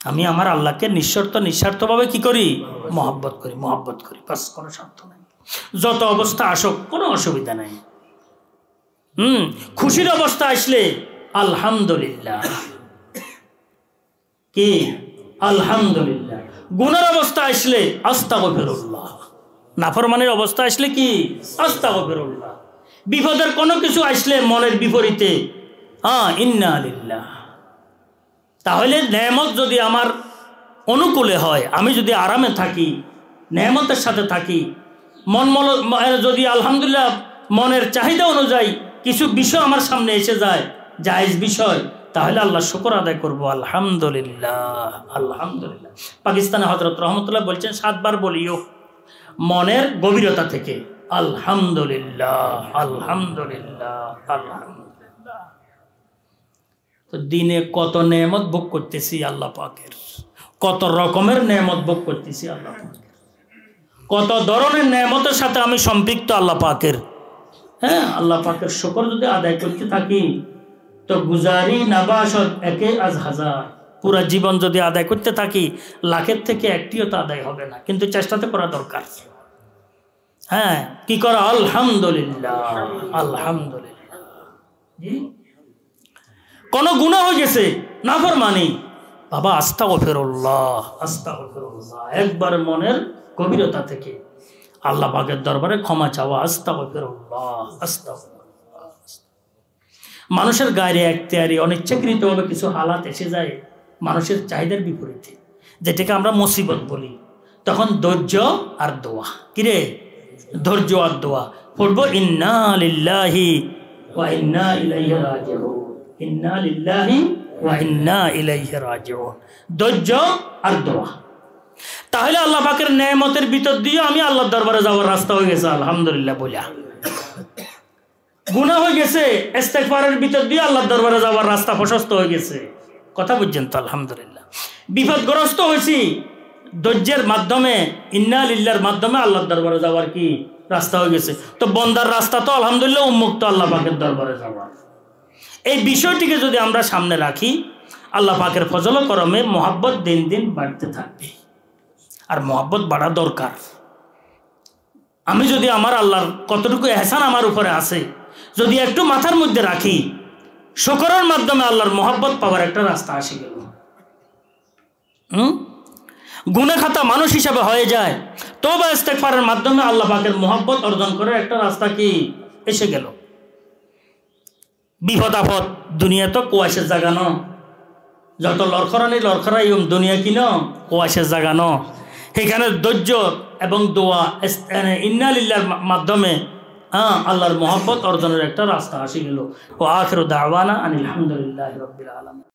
আমি আমার আল্লাহকে নিঃস্বার্থভাবে কি করি? মহব্বত করি। বাস, কোনো স্বার্থ নাই। যত অবস্থা আসুক কোনো অসুবিধা নাই। খুশির অবস্থা আসলে আলহামদুলিল্লাহ, কি আলহামদুলিল্লাহ। গুনার অবস্থা আসলে আস্তাগফিরুল্লাহ। নাফরমানের অবস্থা আসলে কি আস্তাগফিরুল্লাহ। বিপদের কোনো কিছু আসলে মনের বিপরীতে ইন্না লিল্লাহ। তাহলে নেয়ামত যদি আমার অনুকূলে হয়, আমি যদি আরামে থাকি, নেয়ামতের সাথে থাকি, যদি আলহামদুলিল্লাহ মনের চাহিদা অনুযায়ী কিছু বিষয় আমার সামনে এসে যায়, জায়েজ বিষয়, তাহলে আল্লাহ শুকর আদায় করবো আলহামদুলিল্লাহ, আলহামদুলিল্লাহ। পাকিস্তানে হযরত রহমতুল্লাহ বলছেন 7 বার বলিও মনের গভীরতা থেকে আলহামদুলিল্লাহ, আলহামদুলিল্লাহ, আলহামদুলিল্লাহ। তো দিনে কত নেয়ামত ভোগ করতেছি আল্লাহ পাকের, কত রকমের নেয়ামত ভোগ করতেছি আল্লাহ পাকের, কত ধরনের নেয়ামতের সাথে আমি সম্পৃক্ত আল্লাহ পাকের। হ্যাঁ, আল্লাহ পাকের শুকর যদি আদায় করতে থাকি তো গুজারি নাবাশত একে আজ হাজার, পুরা জীবন যদি আদায় করতে থাকি লাখের থেকে একটিও তো আদায় হবে না, কিন্তু চেষ্টাতে করা দরকার। হ্যাঁ, কি করা? আলহামদুলিল্লাহ, আলহামদুলিল্লাহ। কোন গুনাহ হয়ে গেছে, নাফরমানি, বাবা আস্তাগফিরুল্লাহ, আস্তাগফিরুল্লাহ, একবার মনের গভীরতা থেকে আল্লাহ পাকের দরবারে ক্ষমা চাওয়া, আস্তাগফিরুল্লাহ, আস্তাগফিরুল্লাহ। মানুষের গায়ে এখতিয়ারি অনিচ্ছাকৃতভাবে কিছু হালাত এসে যায়, মানুষের চাহিদার বিপরীতে, যেটাকে আমরা মুসিবত বলি, তখন ধৈর্য আর দোয়া। কিরে, ধৈর্য আর দোয়া পড়বো, ইন্না লিল্লাহি ওয়া ইন্না ইলাইহি রাজিউন, ইন্না লিল্লাহি ওয়া ইন্না ইলাইহি রাজিউন, ধৈর্য আর দোয়া। তাহলে আল্লাহ পাকের নেয়ামতের ভিতর দিয়ে আমি আল্লাহর দরবারে যাওয়ার রাস্তা হয়ে গেছে আলহামদুলিল্লাহ বলিয়া। গুনাহ হয়ে গেছে, ইস্তেগফারের ভিতর দিয়ে আল্লাহর দরবারে যাওয়ার রাস্তা প্রশস্ত হয়ে গেছে। কথা বুঝছেন তো? আলহামদুলিল্লাহ। বিপদগ্রস্ত হয়েছি, ধৈর্যের মাধ্যমে, ইন্না লিল্লাহর মাধ্যমে আল্লাহর দরবারে যাওয়ার কি রাস্তা হয়ে গেছে। তো বন্দার রাস্তা তো আলহামদুলিল্লাহ উন্মুক্ত আল্লাহ পাকের দরবারে যাওয়ার। এই বিষয়টিকে যদি আমরা সামনে রাখি, আল্লাহ পাকের ফজল ও করমে মহাব্বত দিন দিন বাড়তে থাকবে। আর মহাব্বত বাড়া দরকার। আমি যদি আমার আল্লাহর কতটুকু এহসান আমার উপরে আছে যদি একটু মাথার মধ্যে রাখি, শুকরের মাধ্যমে আল্লাহর মহাব্বত পাওয়ার একটা রাস্তা আসে গেল। গুনাহ খাতা মানুষ হিসাবে হয়ে যায়, তওবা ইস্তেগফারের মাধ্যমে আল্লাহ পাকের মহাব্বত অর্জন করে একটা রাস্তা কি এসে গেল। বিপদ আপদ দুনিয়া তো কুয়াশার জাগানো, যত লড়খড়াই দুনিয়া কিনো কুয়াশার জাগানো। সেখানে ধৈর্য এবং দোয়া ইন্না লিল্লাহর মাধ্যমে আল্লাহর মহব্বত অর্জনের একটা রাস্তা আসে গেল। ও আখিরু দাওয়ানা আনিল হামদুলিল্লাহি রাব্বিল আলামিন।